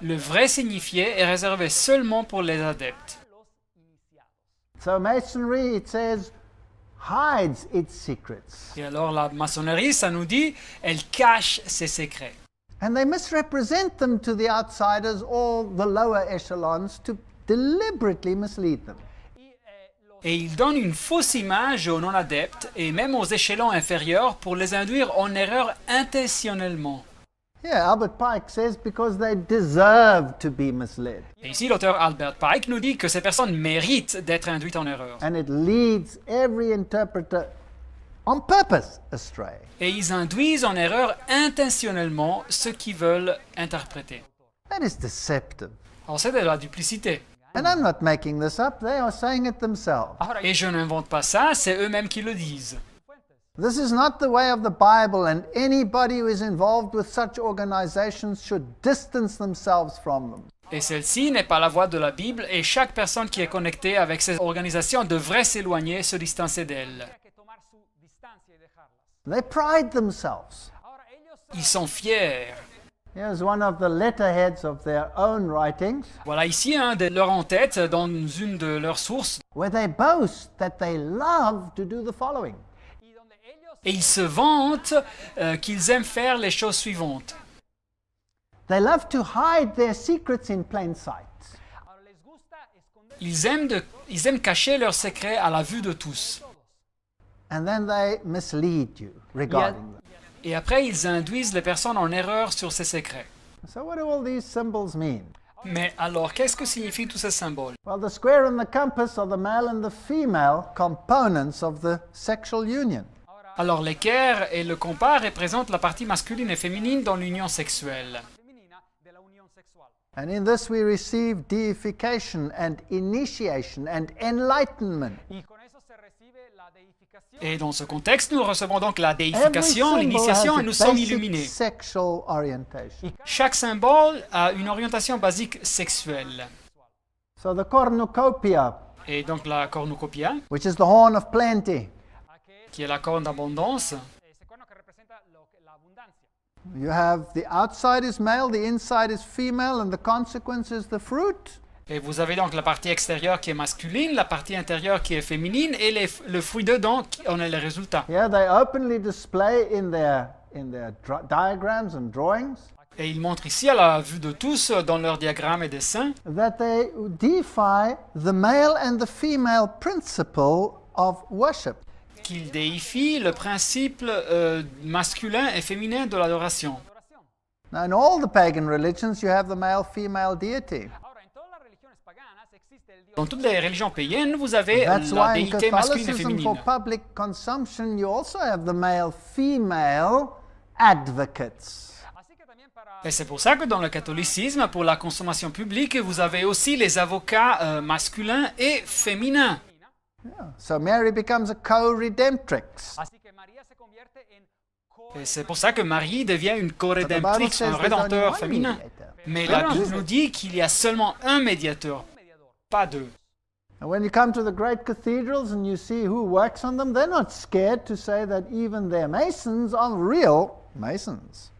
Le vrai signifié est réservé seulement pour les adeptes. So Masonry, it says, hides its secrets. Et alors la maçonnerie, ça nous dit, elle cache ses secrets. And they misrepresent them to the outsiders or the lower echelons to deliberately mislead them. Et ils donnent une fausse image aux non-adeptes et même aux échelons inférieurs pour les induire en erreur intentionnellement. Yeah, Albert Pike says because they deserve to be misled. Et ici, l'auteur Albert Pike nous dit que ces personnes méritent d'être induites en erreur. And it leads every interpreter on purpose astray. Et ils induisent en erreur intentionnellement ceux qui veulent interpréter. That is deceptive. Alors c'est de la duplicité. And I'm not making this up, they are saying it themselves. Et je n'invente pas ça, c'est eux-mêmes qui le disent. This is not the way of the Bible, and anybody who is involved with such organizations should distance themselves from them. Et celle-ci n'est pas la voie de la Bible, et chaque personne qui est connectée avec ces organisations devrait s'éloigner, se distancer d'elles. They pride themselves. Ils sont fiers. Here's one of the letterheads of their own writings, Voilà ici un de leurs en-tête dans une de leurs sources. where they boast that they love to do the following. Et ils se vantent qu'ils aiment faire les choses suivantes. They love to hide their secrets in plain sight. Ils aiment cacher leurs secrets à la vue de tous. And then they mislead you regarding them. Et après, ils induisent les personnes en erreur sur ces secrets. So what do all these symbols mean? Mais alors, qu'est-ce que signifient tous ces symboles? Well, the square and the compass are the male and the female components of the sexual union. Alors, l'équerre et le compas représentent la partie masculine et féminine dans l'union sexuelle. And in this we receive deification and initiation and enlightenment. Et dans ce contexte, nous recevons donc la Every déification, symbol l'initiation, has et nous a sommes basic illuminés. sexual orientation. Chaque symbole a une orientation basique sexuelle. So the cornucopia, Et donc la cornucopia, which is the horn of plenty, qui est la corne d'abondance, you have the outside is male, the inside is female, and the consequence is the fruit. et vous avez donc la partie extérieure qui est masculine, la partie intérieure qui est féminine, et le fruit dedans qui en est le résultat. Here they openly display in their diagrams and drawings Et ils montrent ici à la vue de tous, dans leurs diagrammes et dessins, that they defy the male and the female principle of worship. qu'ils déifient le principe masculin et féminin de l'adoration. Now, in all the pagan religions, you have the male-female deity. Dans toutes les religions païennes, vous avez That's la why in déité masculine et Catholicism, féminine. for public consumption, you also have the male-female advocates. Et c'est pour ça que dans le catholicisme, pour la consommation publique, vous avez aussi les avocats masculins et féminins. So Mary becomes a co-redemptrix. Et c'est pour ça que Marie devient une But the Bible co-rédemptrix, says un there's only rédempteur one féminin. mediator. Mais la Bible nous dit qu'il y a seulement un médiateur, pas deux. And when you come to the great cathedrals and you see who works on them, they're not scared to say that even their masons are real masons.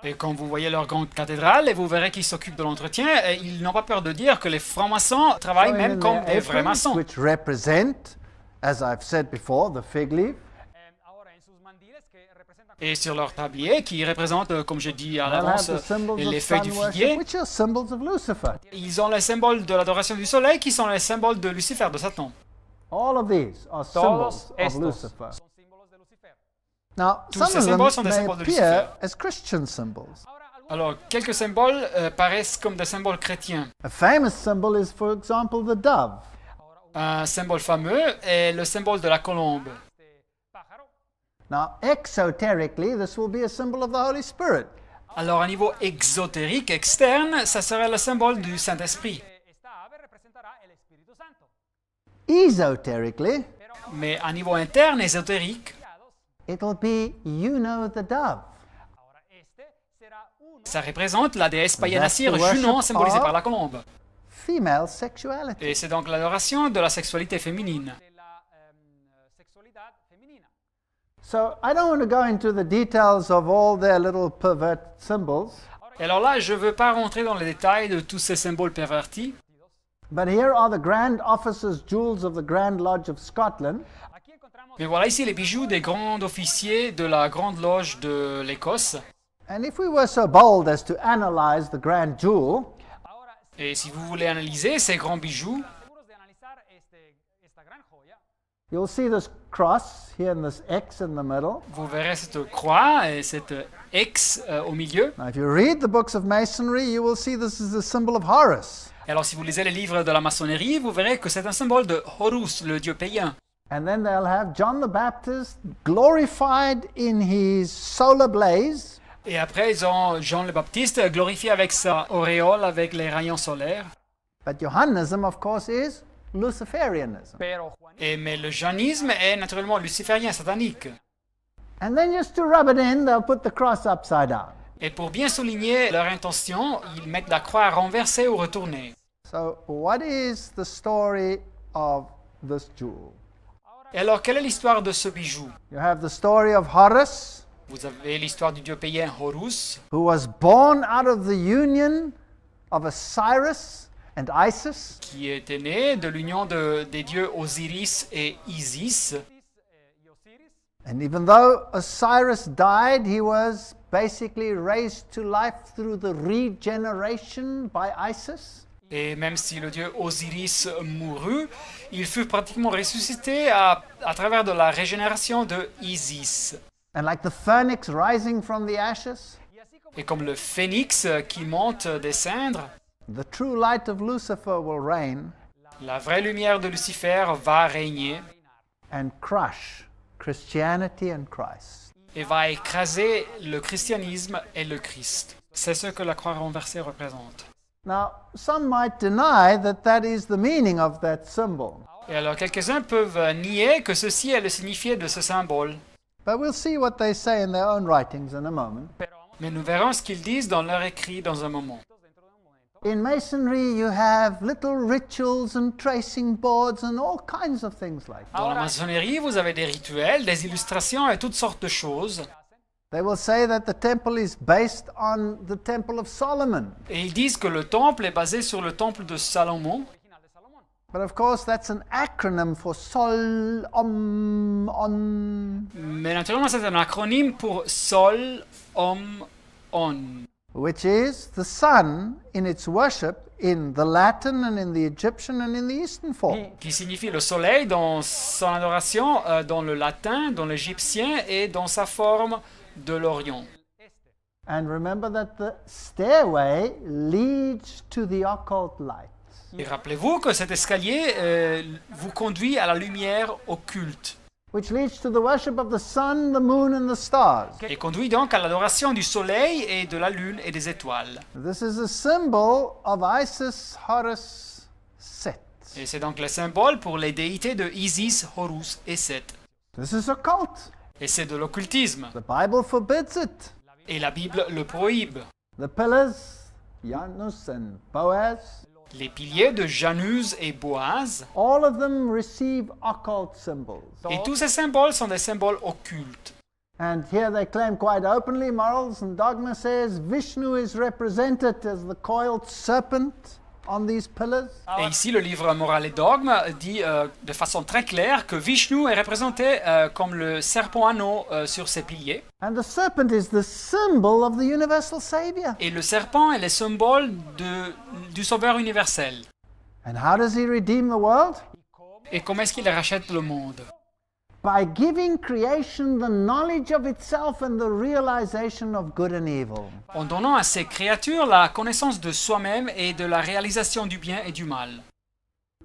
Et quand vous voyez leur grande cathédrale, et vous verrez qu'ils s'occupent de l'entretien, et ils n'ont pas peur de dire que les francs-maçons travaillent So même in comme their des vrais aprons, maçons. which represent, as I've said before, the fig leaf, Et sur leur tablier, qui représente, comme j'ai dit à they'll have l'avance, the symbols les of feuilles sun du worship, figuier, which are symbols of Lucifer. ils ont les symboles de l'adoration du soleil, qui sont les symboles de Lucifer, de Satan. All of these are Todos symbols of estos Lucifer. son símbolos de Lucifer. Now, Tous some ces of them symboles sont des may symboles de appear Lucifer. as Christian symbols. Alors, quelques symboles paraissent comme des symboles chrétiens. A famous symbol is, for example, the dove. Un symbole fameux est le symbole de la colombe. Now, exoterically, this will be a symbol of the Holy Spirit. Alors, à niveau exotérique, externe, ça serait le symbole du Saint-Esprit. Esoterically, Mais à niveau interne, ésotérique, it'll be the dove. ça représente la déesse That's païenne-assire, the worship Junon, symbolisée of- par la colombe. Female sexuality. Et c'est donc l'adoration de la sexualité féminine. So I don't want to go into the details of all their little pervert symbols. Et alors là, je ne veux pas rentrer dans les détails de tous ces symboles pervertis, But here are the grand officers' jewels of the Grand Lodge of Scotland. Aquí encontramos Mais voilà ici les bijoux des grands officiers de la Grande Loge de l'Écosse. And if we were so bold as to analyze the grand jewel, ahora Et si vous voulez analyser ces grands bijoux, seguros de analizar esta gran joya. you'll see this cross here and this X in the middle. vous verrez cette croix et cette X au milieu. Now, if you read the books of Masonry, you will see this is a symbol of Horus. Et alors si vous lisez les livres de la maçonnerie, vous verrez que c'est un symbole de Horus, le dieu païen. And then they'll have John the Baptist glorified in his solar blaze. Et après, ils ont Jean le Baptiste glorifié avec sa auréole, avec les rayons solaires. But Johannism, of course, is Luciferianism. Pero Mais le jaunisme est naturellement luciférien, satanique. And then just to rub it in, they'll put the cross upside down. Et pour bien souligner leur intention, ils mettent la croix renversée ou retournée. So, what is the story of this jewel? Et alors, quelle est l'histoire de ce bijou? You have the story of Horus, Vous avez l'histoire du dieu païen Horus, who was born out of the union of Osiris and Isis. qui était né de l'union des dieux Osiris et Isis. y Osiris, And even though Osiris died, he was basically raised to life through the regeneration by Isis. Et même si le dieu Osiris mourut, il fut pratiquement ressuscité à travers de la régénération de Isis. And like the phoenix rising from the ashes, y así como Et comme le phénix qui monte des cendres, the true light of Lucifer will reign la vraie lumière de Lucifer va régner and crush Christianity and Christ. et va écraser le christianisme et le Christ. C'est ce que la croix renversée représente. Now, some might deny that that is the meaning of that symbol, Et alors quelques-uns peuvent nier que ceci est le signifié de ce symbole. but we'll see what they say in their own writings in a moment. Mais nous verrons ce qu'ils disent dans leur écrit dans un moment. In Masonry, you have little rituals and tracing boards and all kinds of things like that. Dans la maçonnerie, vous avez des rituels, des illustrations et toutes sortes de choses. They will say that the temple is based on the temple of Solomon. Et ils disent que le temple est basé sur le temple de Salomon. original de Salomón. But of course, that's an acronym for on, Mais naturellement, c'est un acronyme pour Sol, Om, On. which is the sun in its worship in the Latin and in the Egyptian and in the Eastern form. Qui signifie le soleil dans son adoration, dans le latin, dans l'égyptien et dans sa forme de l'Orient. And remember that the stairway leads to the occult light. Et rappelez-vous que cet escalier vous conduit à la lumière occulte Which leads to the worship of the sun, the moon, and the stars. et conduit donc à l'adoration du soleil et de la lune et des étoiles. This is a symbol of Isis, Horus, Set. Et c'est donc le symbole pour les déités de Isis, Horus et Seth. This is occult. Et c'est de l'occultisme. The Bible forbids it. Et la Bible le prohibe. The pillars, Janus and Boaz, Les piliers de Janus et Boaz, all of them receive occult symbols. et tous ces symboles sont des symboles occultes. And here they claim quite openly, Morals and Dogma says, Vishnu is represented as the coiled serpent on these pillars. Et ici, le livre Moral et Dogme dit de façon très claire que Vishnu est représenté comme le serpent anneau sur ses piliers. And the serpent is the symbol of the universal Savior. Et le serpent est le symbole du Sauveur universel. And how does he redeem the world? Et comment est-ce qu'il rachète le monde? By giving creation the knowledge of itself and the realization of good and evil. En donnant à ces créatures la connaissance de soi-même et de la réalisation du bien et du mal.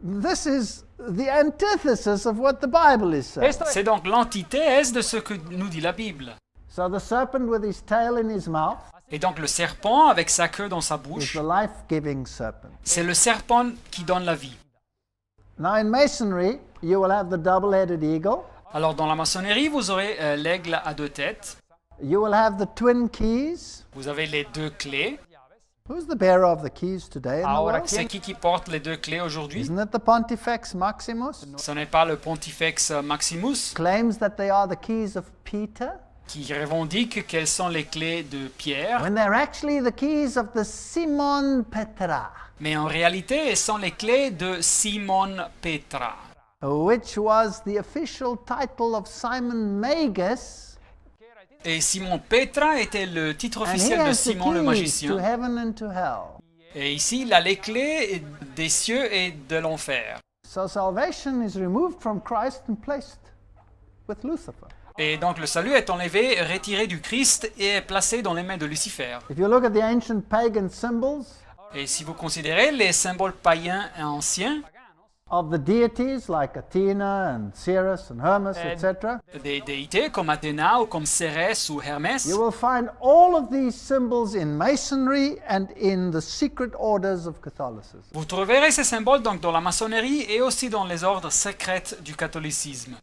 This is the antithesis of what the Bible is saying. Esto es C'est donc l'antithèse de ce que nous dit la Bible. So the serpent with his tail in his mouth Et donc le serpent avec sa queue dans sa is bouche, the life-giving serpent. c'est le serpent qui donne la vie. Now in Masonry, you will have the double-headed eagle. Alors dans la maçonnerie, vous aurez l'aigle à deux têtes, You will have the twin keys. vous avez les deux clés. Who's the bearer of the keys today in the Ahora, world? C'est qui porte les deux clés aujourd'hui? Isn't it the Pontifex Maximus? Ce n'est pas le Pontifex Maximus Claims that they are the keys of Peter. qui revendiquent qu'elles sont les clés de Pierre, when they're actually the keys of the Simon Petra, mais en réalité, elles sont les clés de Simon Petra, which was the official title of Simon Magus, et Simon Petra était le titre and he officiel de has the Simon le keys to magicien. heaven and to hell. Et ici, il a les clés des cieux et de l'enfer. So salvation is removed from Christ and placed with Lucifer. Et donc le salut est enlevé, retiré du Christ et est placé dans les mains de Lucifer. If you look at the ancient pagan symbols Et si vous considérez les symboles païens anciens, of the deities like Athena and Ceres and Hermes, etc., des déités comme Athéna ou comme Cérès ou Hermès, you will find all of these symbols in Masonry and in the secret orders of Catholicism. vous trouverez ces symboles donc dans la maçonnerie et aussi dans les ordres secrets du catholicisme.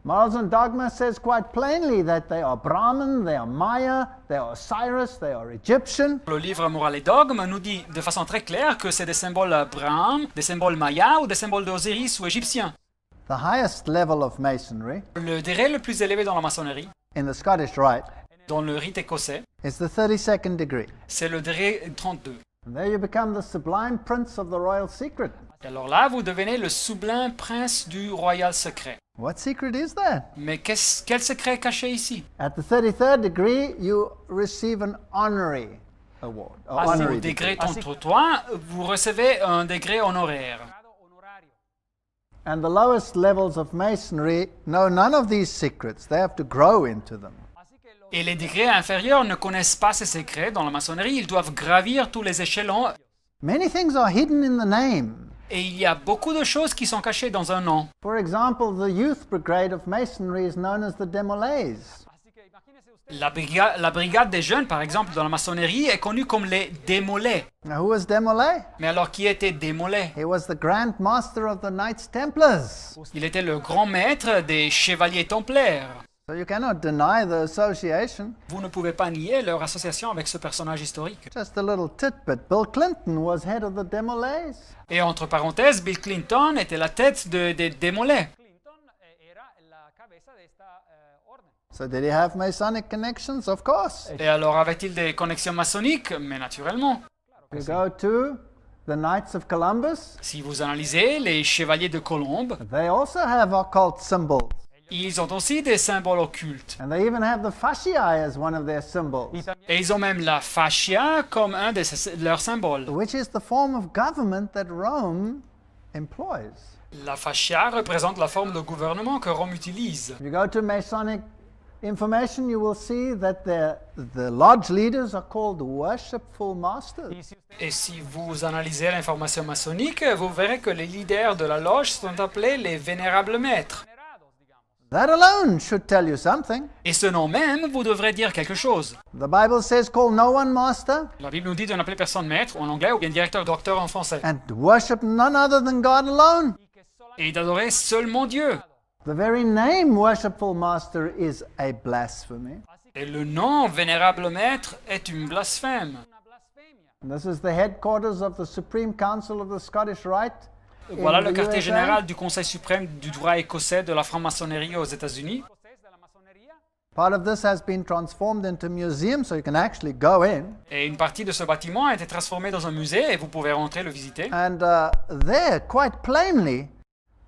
Morals and Dogma says quite plainly that they are Brahman, they are Maya, they are Osiris, they are Egyptian. Le livre Moral et Dogme nous dit de façon très claire que c'est des symboles Brahm, des symboles Maya ou des symboles d'Osiris ou égyptiens. The highest level of Masonry Le degré le plus élevé dans la maçonnerie, in the Scottish Rite dans le rite écossais, is the 32nd degree. c'est le degré 32. And there you become the sublime prince of the royal secret. Et alors là, vous devenez le sublime prince du royal secret. What secret is that? Mais quel secret est caché ici? At the 33rd degree, you receive an honorary award. Au degré 33, vous recevez un degré honoraire. grado honorario. And the lowest levels of Masonry know none of these secrets. They have to grow into them. Así que los Et les degrés inférieurs ne connaissent pas ces secrets dans la maçonnerie. Ils doivent gravir tous les échelons. Many things are hidden in the name. Et il y a beaucoup de choses qui sont cachées dans un nom. For example, the youth brigade of Masonry is known as the Demolays. así que imagínese usted La brigade des jeunes, par exemple, dans la maçonnerie, est connue comme les démolés. Now, who was Demolay? Mais alors, qui était démolé? He was the Grand Master of the Knights Templars. Il était le grand maître des chevaliers templaires. So you cannot deny the association. Vous ne pouvez pas nier leur association avec ce personnage historique. Just a little tidbit. Bill Clinton was head of the Demolays. Et entre parenthèses, Bill Clinton était la tête des démolés. Clinton era la cabeza de esta orden. So did he have Masonic connections? Of course. Et alors, avait-il des connexions maçonniques? Mais naturellement. You go to the Knights of Columbus. Si vous analysez les chevaliers de Colombe, They also have occult symbols. ils ont aussi des symboles occultes. And they even have the fasciae as one of their symbols, Et ils ont même la fascia comme un de leurs symboles. which is the form of government that Rome employs. La fascia représente la forme de gouvernement que Rome utilise. If you go to Masonic information, you will see that the lodge leaders are called worshipful masters. Y si usted Et si vous analysez l'information maçonnique, vous verrez que les leaders de la loge sont appelés les vénérables maîtres. venerados, digamos. That alone should tell you something. Et ce nom même vous devrez dire quelque chose. The Bible says, call no one master La Bible nous dit de n'appeler personne maître en anglais ou bien directeur docteur en français. and worship none other than God alone. Y que solamente Et d'adorer seulement Dieu. The very name worshipful master is a blasphemy. Et le nom vénérable maître est une blasphème. una blasfemia. And this is the headquarters of the Supreme Council of the Scottish Rite. Voilà in le the quartier USA. général du Conseil suprême du droit écossais de la franc-maçonnerie aux États-Unis. Escocés de la masonería. Part of this has been transformed into a museum, so you can actually go in. Et une partie de ce bâtiment a été transformée dans un musée et vous pouvez rentrer le visiter. And there, quite plainly,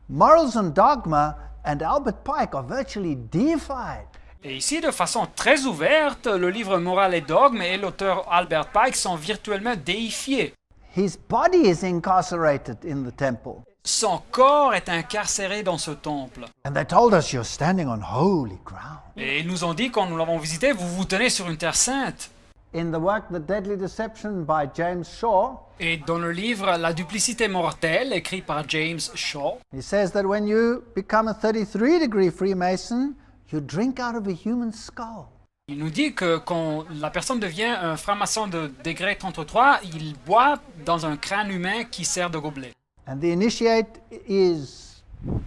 morals and dogma and Albert Pike are virtually deified. Et ici, de façon très ouverte, le livre Moral et Dogme et l'auteur Albert Pike sont virtuellement déifiés. His body is incarcerated in the temple. Son corps est incarcéré dans ce temple. And they told us you're standing on holy ground. Et ils nous ont dit, quand nous l'avons visité, vous vous tenez sur une terre sainte. In the work The Deadly Deception by James Shaw, Et dans le livre La duplicité mortelle, écrit par James Shaw, he says that when you become a 33-degree Freemason, you drink out of a human skull. il nous dit que quand la personne devient un franc-maçon de degré 33, il boit dans un crâne humain qui sert de gobelet. And the initiate is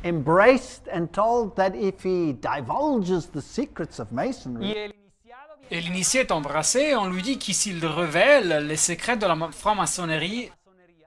embraced and told that if he divulges the secrets of Y Masonry, el iniciado viene Et l'initié est embrassé, on lui dit qu'il s'il révèle les secrets de la franc-maçonnerie, de la masonería.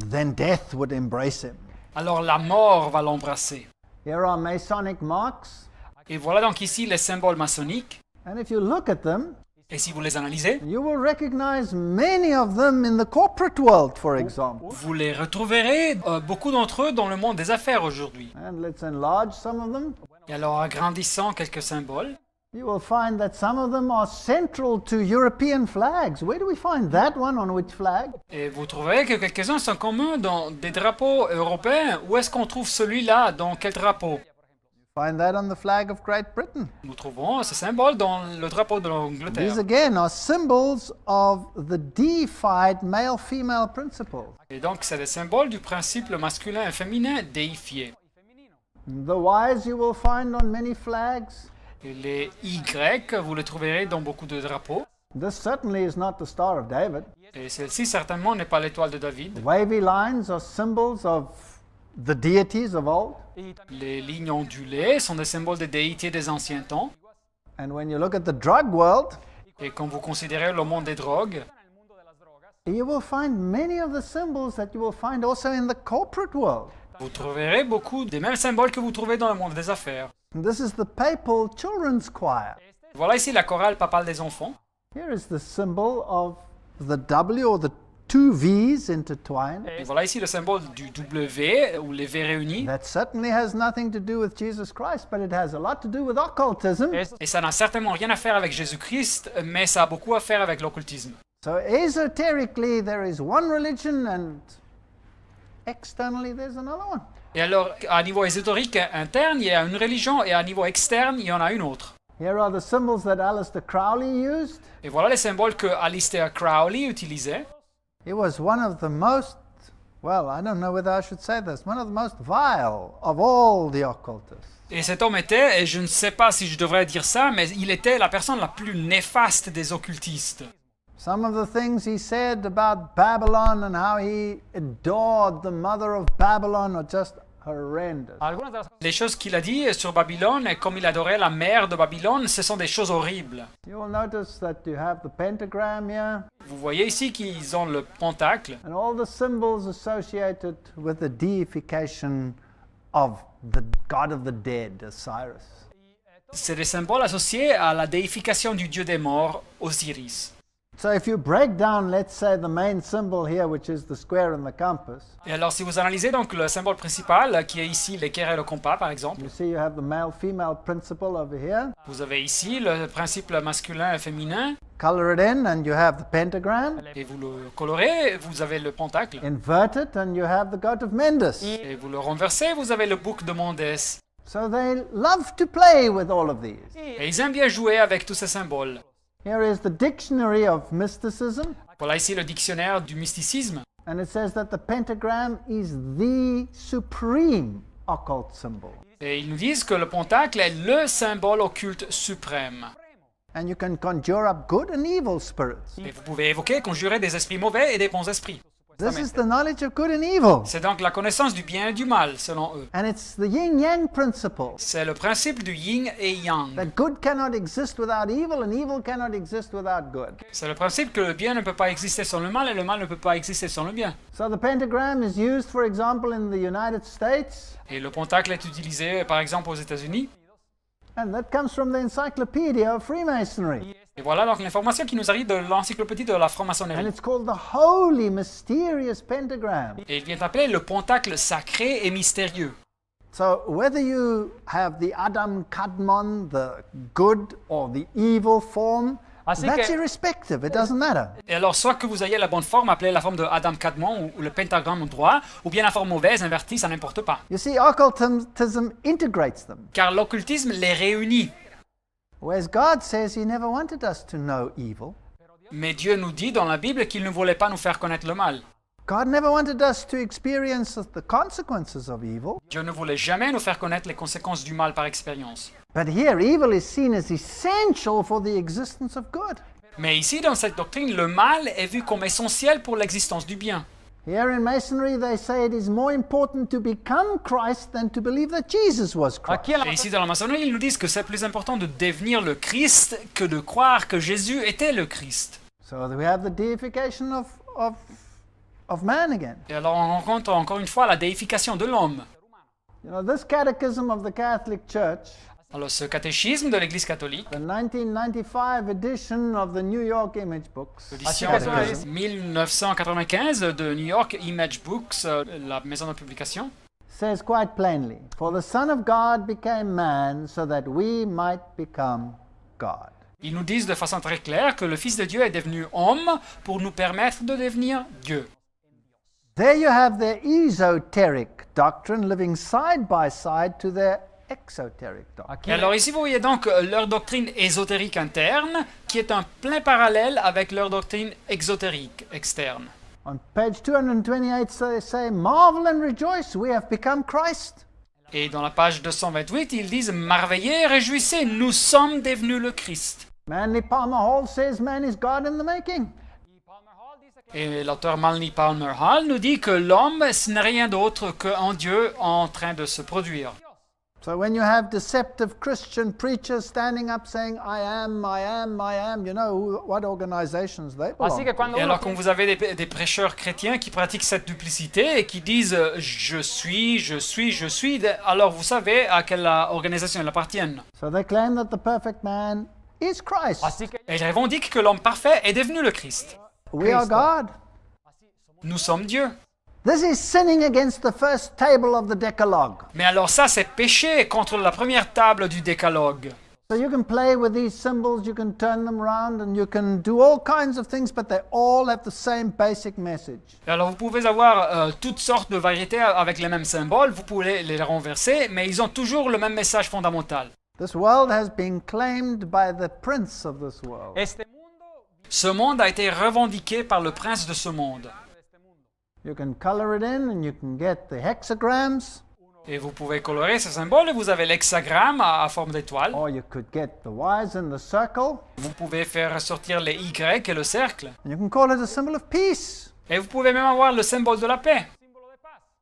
then death would embrace him. alors la mort va l'embrasser. Here are Masonic marks. Et voilà donc ici les symboles maçonniques. And if you look at them, Et si vous les analysez, you will recognize many of them in the corporate world, for example. vous les retrouverez, beaucoup d'entre eux, dans le monde des affaires aujourd'hui. And let's enlarge some of them. Et alors, agrandissant quelques symboles, You will find that some of them are central to European flags. Where do we find that one on which flag? et vous trouverez que quelques-uns sont communs dans des drapeaux européens. Où est-ce qu'on trouve celui-là? Dans quel drapeau? Find that on the flag of Great Britain. Nous trouvons ce symbole dans le drapeau de These l'Angleterre. again are symbols of the deified male-female principle. Et donc, c'est des symboles du principe masculin et féminin déifié. The Ys you will find on many flags. Et les Y, vous les trouverez dans beaucoup de drapeaux. This certainly is not the Star of David. Et celle-ci, certainement, n'est pas l'étoile de David. Wavy lines are symbols of the deities of old. Les lignes ondulées sont des symboles des déités des anciens temps. And when you look at the drug world, Et quand vous considérez le monde des drogues, you will find many of the symbols that you will find also in the corporate world. vous trouverez beaucoup des mêmes symboles que vous trouvez dans le monde des affaires. And this is the papal children's choir. Voilà ici la chorale papale des enfants. Here is the symbol of the W or the two V's intertwined. Et voilà ici le symbole du W, ou les V réunis. That certainly has nothing to do with Jesus Christ, but it has a lot to do with occultism. Et ça n'a certainement rien à faire avec Jésus-Christ, mais ça a beaucoup à faire avec l'occultisme. So esoterically, there is one religion, and externally, there's another one. Et alors, à niveau ésotérique interne, il y a une religion, et à niveau externe, il y en a une autre. Here are the symbols that Aleister Crowley used. Et voilà les symboles que Aleister Crowley utilisait. He was one of the most, well, I don't know whether I should say this, one of the most vile of all the occultists. Et cet homme était, et je ne sais pas si je devrais dire ça, mais il était la personne la plus néfaste des occultistes. Some of the things he said about Babylon and how he adored the mother of Babylon are just horrendous. Algunas de las Les choses qu'il a dit sur Babylone, et comme il adorait la mère de Babylone, ce sont des choses horribles. You will notice that you have the pentagram here Vous voyez ici qu'ils ont le pentacle, and all the symbols associated with the deification of the god of the dead, Osiris. c'est des symboles associés à la déification du dieu des morts, Osiris. So if you break down, let's say, the main symbol here, which is the square and the compass, Et alors, si vous analysez donc le symbole principal, qui est ici l'équerre et le compas, par exemple, you see you have the male-female principle over here. vous avez ici le principe masculin et féminin, Color it in and you have the pentagram. et vous le colorez, vous avez le pentacle. Invert it and you have the god of Mendes. Et vous le renversez, vous avez le bouc de Mondès. So they love to play with all of these. Et ils aiment bien jouer avec tous ces symboles. Here is the dictionary of mysticism, Voilà ici le dictionnaire du mysticisme. and it says that the pentagram is the supreme occult symbol. Et ils nous disent que le pentacle est le symbole occulte suprême. And you can conjure up good and evil spirits. Et vous pouvez évoquer, conjurer des esprits mauvais et des bons esprits. This is the knowledge of good and evil. C'est donc la connaissance du bien et du mal, selon eux. And it's the yin-yang principle. C'est le principe du yin et yang. That good cannot exist without evil and evil cannot exist without good. C'est le principe que le bien ne peut pas exister sans le mal et le mal ne peut pas exister sans le bien. So the pentagram is used, for example, in the United States, Et le pentacle est utilisé, par exemple, aux États-Unis. and that comes from the Encyclopedia of Freemasonry. Et voilà donc l'information qui nous arrive de l'encyclopédie de la And franc-maçonnerie. it's called the Holy Mysterious Pentagram. Et il vient appeler le pentacle sacré et mystérieux. So whether you have the Adam Kadmon, the good or the evil form, Así that's que- irrespective. It doesn't matter. Et alors, soit que vous ayez la bonne forme, appelée la forme de Adam Kadmon, ou le pentagramme droit, ou bien la forme mauvaise, invertie, ça n'importe pas. You see, occultism integrates them. Car l'occultisme les réunit. Whereas God says He never wanted us to know evil. Mais Dieu nous dit dans la Bible qu'il ne voulait pas nous faire connaître le mal. God never wanted us to experience the consequences of evil. Dieu ne voulait jamais nous faire connaître les conséquences du mal par expérience. But here, evil is seen as essential for the existence of good. Mais ici, dans cette doctrine, le mal est vu comme essentiel pour l'existence du bien. Here in Masonry, they say it is more important to become Christ than to believe that Jesus was Christ. Aquí en la Et ici, dans la maçonnerie, ils nous disent que c'est plus important de devenir le Christ que de croire que Jésus était le Christ. So we have the deification of man again. Et alors, on rencontre encore une fois la déification de l'homme. You know, this catechism of the Catholic Church Alors, ce catéchisme de l'Église catholique, the 1995 edition of the New York Image Books, l'édition Así que de 1995 de New York Image Books, la maison de publication, says quite plainly, "For the Son of God became man so that we might become God." ils nous disent de façon très claire que le Fils de Dieu est devenu homme pour nous permettre de devenir Dieu. There you have their esoteric doctrine living side by side to their exoteric doctrine. Aquí Et alors ici, vous voyez donc leur doctrine ésotérique interne, qui est un plein parallèle avec leur doctrine exotérique externe. On page 228, they say, "Marvel and rejoice, we have become Christ." Et dans la page 228, ils disent « Merveillez, réjouissez, nous sommes devenus le Christ ». Manly Palmer Hall says man is God in the making. Et l'auteur Manly Palmer Hall nous dit que l'homme, ce n'est rien d'autre qu'un Dieu en train de se produire. So when you have deceptive Christian preachers standing up saying, I am, you know what organizations they belong Así que to. cuando Et uno alors quand vous avez des prêcheurs chrétiens qui pratiquent cette duplicité et qui disent « Je suis », alors vous savez à quelle organisation ils appartiennent. So they claim that the perfect man is Christ. así que Et ils revendiquent que l'homme parfait est devenu le Christ. We are God. Nous sommes Dieu. This is sinning against the first table of the Decalogue. Mais alors ça, c'est péché contre la première table du décalogue. So you can play with these symbols, you can turn them around, and you can do all kinds of things, but they all have the same basic message. Et alors vous pouvez avoir toutes sortes de variétés avec les mêmes symboles, vous pouvez les renverser, mais ils ont toujours le même message fondamental. This world has been claimed by the prince of this world. este mundo Ce monde a été revendiqué par le prince de ce monde. You can color it in and you can get the hexagrams, Et vous pouvez colorer ce symbole et vous avez l'hexagramme à forme d'étoile. or you could get the Y's in the circle, Vous pouvez faire ressortir les Y et le cercle. and you can call it a symbol of peace. Et vous pouvez même avoir le symbole de la paix.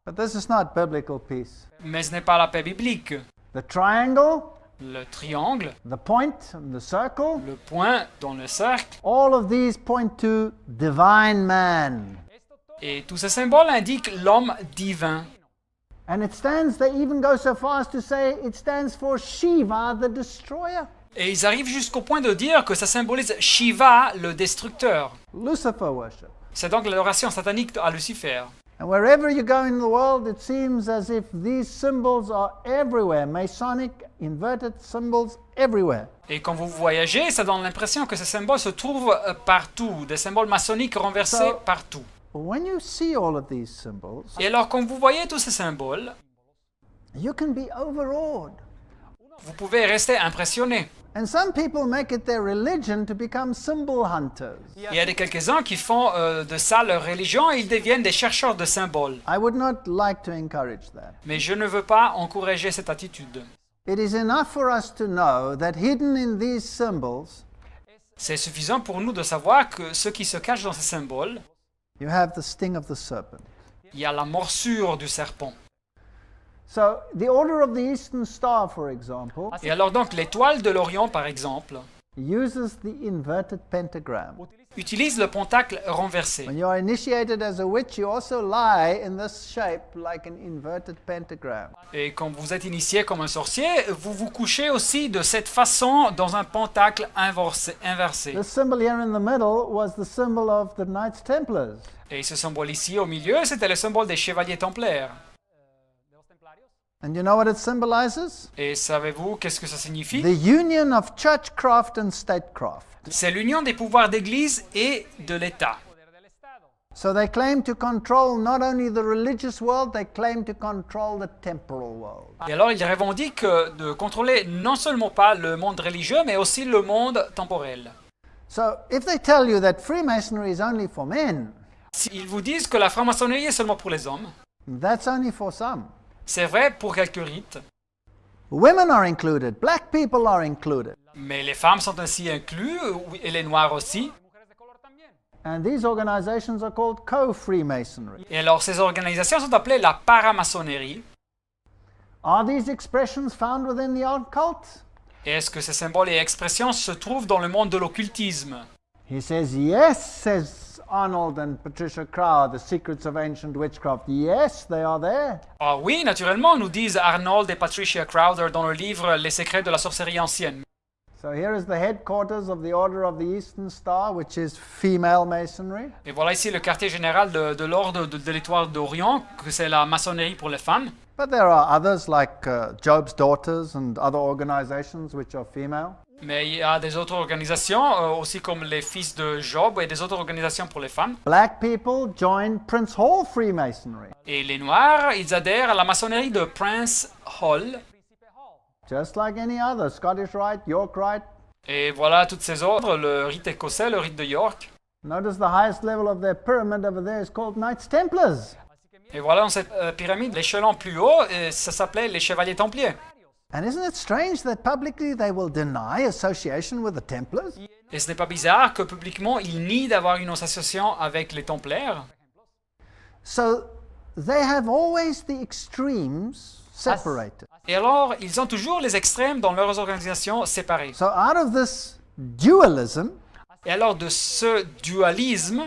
But this is not biblical peace. Mais ce n'est pas la paix biblique. The triangle, Le triangle, the point, and the circle, le point dans le cercle, all of these point to divine man. et tous ces symboles indiquent l'homme divin. And it stands, they even go so far as to say it stands for Shiva, the destroyer. Et ils arrivent jusqu'au point de dire que ça symbolise Shiva, le destructeur. Lucifer worship. C'est donc l'adoration satanique à Lucifer. And wherever you go in the world, it seems as if these symbols are everywhere. Masonic, inverted symbols everywhere. Et quand vous voyagez, ça donne l'impression que ces symboles se trouvent partout, des symboles maçonniques renversés So- partout. When you see all of these symbols, Et alors quand vous voyez tous ces symboles, you can be overawed. vous pouvez rester impressionné. And some people make it their religion to become symbol hunters. Il y a quelques-uns qui font de ça leur religion et ils deviennent des chercheurs de symboles. I would not like to encourage that. Mais je ne veux pas encourager cette attitude. It is enough for us to know that hidden in these symbols, C'est suffisant pour nous de savoir que ce qui se cache dans ces symboles, you have the sting of the serpent. il y a la morsure du serpent. So, the Order of the Eastern Star, for example, Et alors donc l'étoile de l'Orient, par exemple, uses the inverted pentagram. utilise le pentacle renversé. When you are initiated as a witch, you also lie in this shape like an inverted pentagram. Et quand vous êtes initié comme un sorcier, vous vous couchez aussi de cette façon dans un pentacle inversé. This symbol here in the middle was the symbol of the Knights Templars. Et ce symbole ici au milieu, c'était le symbole des chevaliers templaires. And you know what it symbolizes? Et savez-vous qu'est-ce que ça signifie? The union of churchcraft and statecraft. C'est l'union des pouvoirs d'Église et de l'État. So they claim to control not only the religious world, they claim to control the temporal world. Et alors ils revendiquent de contrôler non seulement pas le monde religieux, mais aussi le monde temporel. So if they tell you that Freemasonry is only for men, S'ils vous disent que la franc-maçonnerie est seulement pour les hommes, that's only for some. c'est vrai pour quelques rites, Women are included, black people are included. mais les femmes sont ainsi incluses, et les noirs aussi. And these organizations are called co-Freemasonry. Et alors ces organisations sont appelées la paramaçonnerie. Are these expressions found within the occult? Et est-ce que ces symboles et expressions se trouvent dans le monde de l'occultisme? He says, yes, says Arnold and Patricia Crowell, The Secrets of Ancient Witchcraft? Yes, they are there. Ah oui, naturellement, nous disent Arnold et Patricia Crowther dans le livre Les secrets de la sorcellerie ancienne. So here is the headquarters of the Order of the Eastern Star, which is female masonry. Et voilà ici le quartier général de l'ordre de l'étoile d'Orient, que c'est la maçonnerie pour les femmes. But there are others like Job's Daughters and other organizations which are female. Mais il y a des autres organisations, aussi comme les fils de Job et des autres organisations pour les femmes. Black people join Prince Hall Freemasonry, Et les Noirs, ils adhèrent à la maçonnerie de Prince Hall. just like any other, Scottish Rite, York Rite. Et voilà toutes ces ordres, le rite écossais, le rite de York. Notice the highest level of their pyramid over there is called Knights Templars. Et voilà dans cette pyramide, l'échelon plus haut, ça s'appelait les chevaliers templiers. And isn't it strange that publicly they will deny association with the Templars? Et ce n'est pas bizarre que publiquement, ils nient d'avoir une association avec les templaires. So they have always the extremes separated. Et alors, ils ont toujours les extrêmes dans leurs organisations séparées. So out of this dualism, Et alors, de ce dualisme,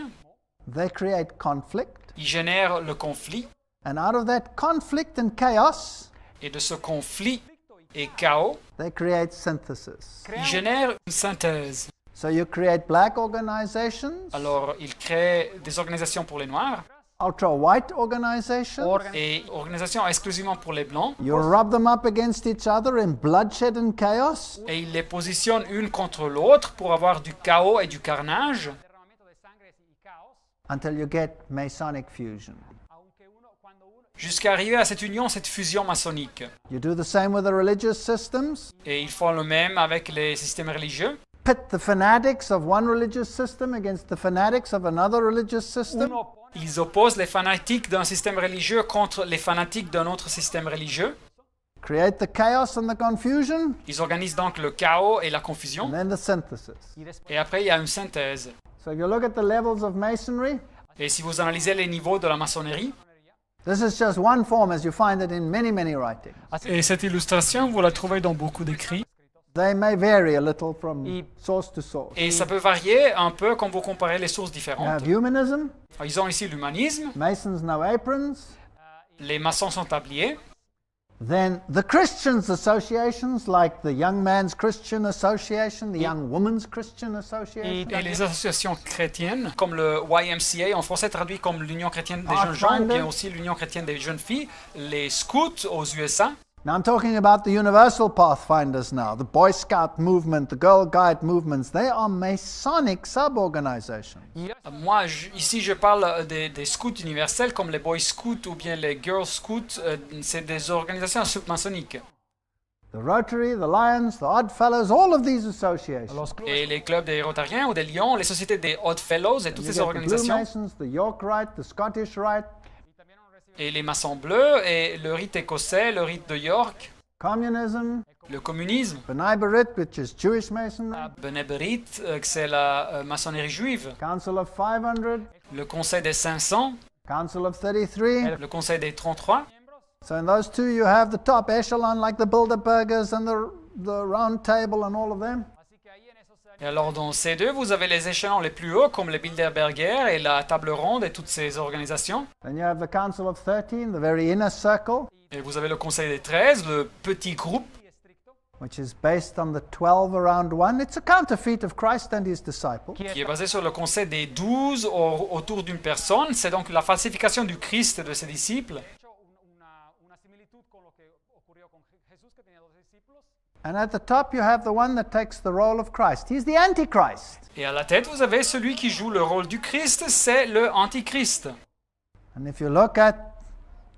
they create conflict. ils génèrent le conflit. And out of that conflict and chaos, Et de ce conflit et chaos, they create synthesis. ils génèrent une synthèse. So you create black organizations, Alors, ils créent des organisations pour les Noirs ultra-white organizations. et organisations exclusivement pour les Blancs. You rub them up against each other in bloodshed and chaos. Et ils les positionnent une contre l'autre pour avoir du chaos et du carnage. Until you get Masonic fusion. Jusqu'à arriver à cette union, cette fusion maçonnique. You do the same with the religious systems. Et ils font le même avec les systèmes religieux. Pit the fanatics of one religious system against the fanatics of another religious system. Ils opposent les fanatiques d'un système religieux contre les fanatiques d'un autre système religieux. Create the chaos and the confusion. Ils organisent donc le chaos et la confusion. And then the synthesis. Et après, il y a une synthèse. So if you look at the levels of masonry, Et si vous analysez les niveaux de la maçonnerie, this is just one form as you find it in many, many writings. et cette illustration, vous la trouvez dans beaucoup d'écrits. They may vary a little from source to source. Et ça peut varier un peu quand vous comparez les sources You différentes. have humanism. Ils ont ici l'humanisme, Masons no aprons. les maçons sont tabliers, Then the Christians associations like the Young Man's Christian Association, the Young Woman's Christian Association. et les associations chrétiennes, comme le YMCA, en français traduit comme l'Union chrétienne des jeunes gens, ou bien aussi l'Union chrétienne des jeunes filles, les scouts aux USA. Now I'm talking about the Universal Pathfinders now, the Boy Scout movement, the Girl Guide movements. They are Masonic sub-organizations. Moi, ici, je parle des scouts universels, comme les Boy Scouts ou bien les Girl Scouts. C'est des organisations submaçonniques. The Rotary, the Lions, the Odd Fellows, all of these associations. Et les clubs des Rotariens ou des Lions, les sociétés des Odd Fellows et toutes You ces get the Blue organisations. Masons, the York Rite, the Scottish Rite, Et les maçons bleus, et le rite écossais, le rite de York, communism, le communisme, B'nai B'rith, which is Jewish Masonry, B'nai B'rith, que c'est la maçonnerie juive, Council of 500, le conseil des 500, Council of 33. le conseil des 33. So in those two you have the top echelon like the Bilderbergers and the Round Table and all of them. Et alors dans ces deux, vous avez les échelons les plus hauts, comme les Bilderberger et la table ronde et toutes ces organisations. Then you have the Council of 13, the very inner circle, Et vous avez le conseil des 13, le petit groupe, which is based on the 12 around one. It's a counterfeit of Christ and his disciples. qui est basé sur le conseil des 12 autour d'une personne. C'est donc la falsification du Christ et de ses disciples. Una similitud con lo que ocurrió con Jesús, que tenía 12 discípulos. And at the top you have the one that takes the role of Christ. He's the Antichrist. Et à la tête, vous avez celui qui joue le rôle du Christ, c'est le Antichrist. And if you look at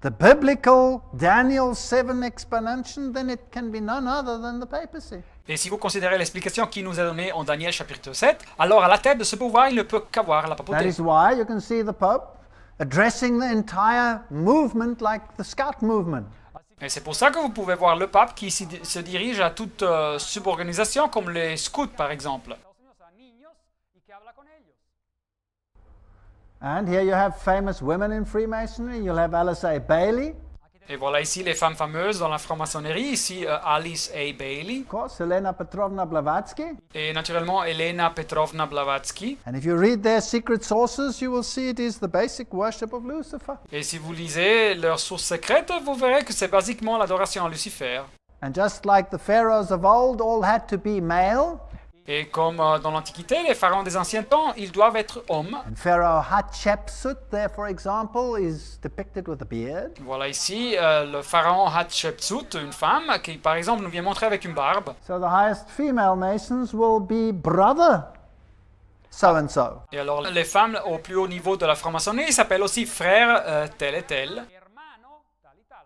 the biblical Daniel 7 explanation, then it can be none other than the papacy. Et si vous considérez l'explication qui nous est donnée en Daniel chapitre 7, alors à la tête de ce pouvoir, il ne peut qu'avoir la That papauté. is why you can see the Pope addressing the entire movement like the Scout movement. Et c'est pour ça que vous pouvez voir le pape qui se dirige à toute suborganisation, comme les scouts par exemple. Estados Unidos a niños y que habla con ellos. And here you have famous women in Freemasonry. You'll have Alice A. Bailey. Et voilà ici les femmes fameuses dans la franc-maçonnerie, ici Alice A. Bailey, Of course, Helena Petrovna Blavatsky. et naturellement Elena Petrovna Blavatsky. And if you read their secret sources, you will see it is the basic worship of Lucifer. Et si vous lisez leurs sources secrètes, vous verrez que c'est basiquement l'adoration à Lucifer. And just like the pharaohs of old all had to be male, Et comme dans l'Antiquité, les pharaons des anciens temps, ils doivent être hommes. and Pharaoh Hatshepsut there, for example, is depicted with a beard. Voilà ici le pharaon Hatshepsut, une femme, qui par exemple nous vient montrer avec une barbe. So the highest female Masons will be brother so-and-so. Et alors les femmes au plus haut niveau de la franc-maçonnerie s'appellent aussi frère tel et tel. hermano, tal y tal.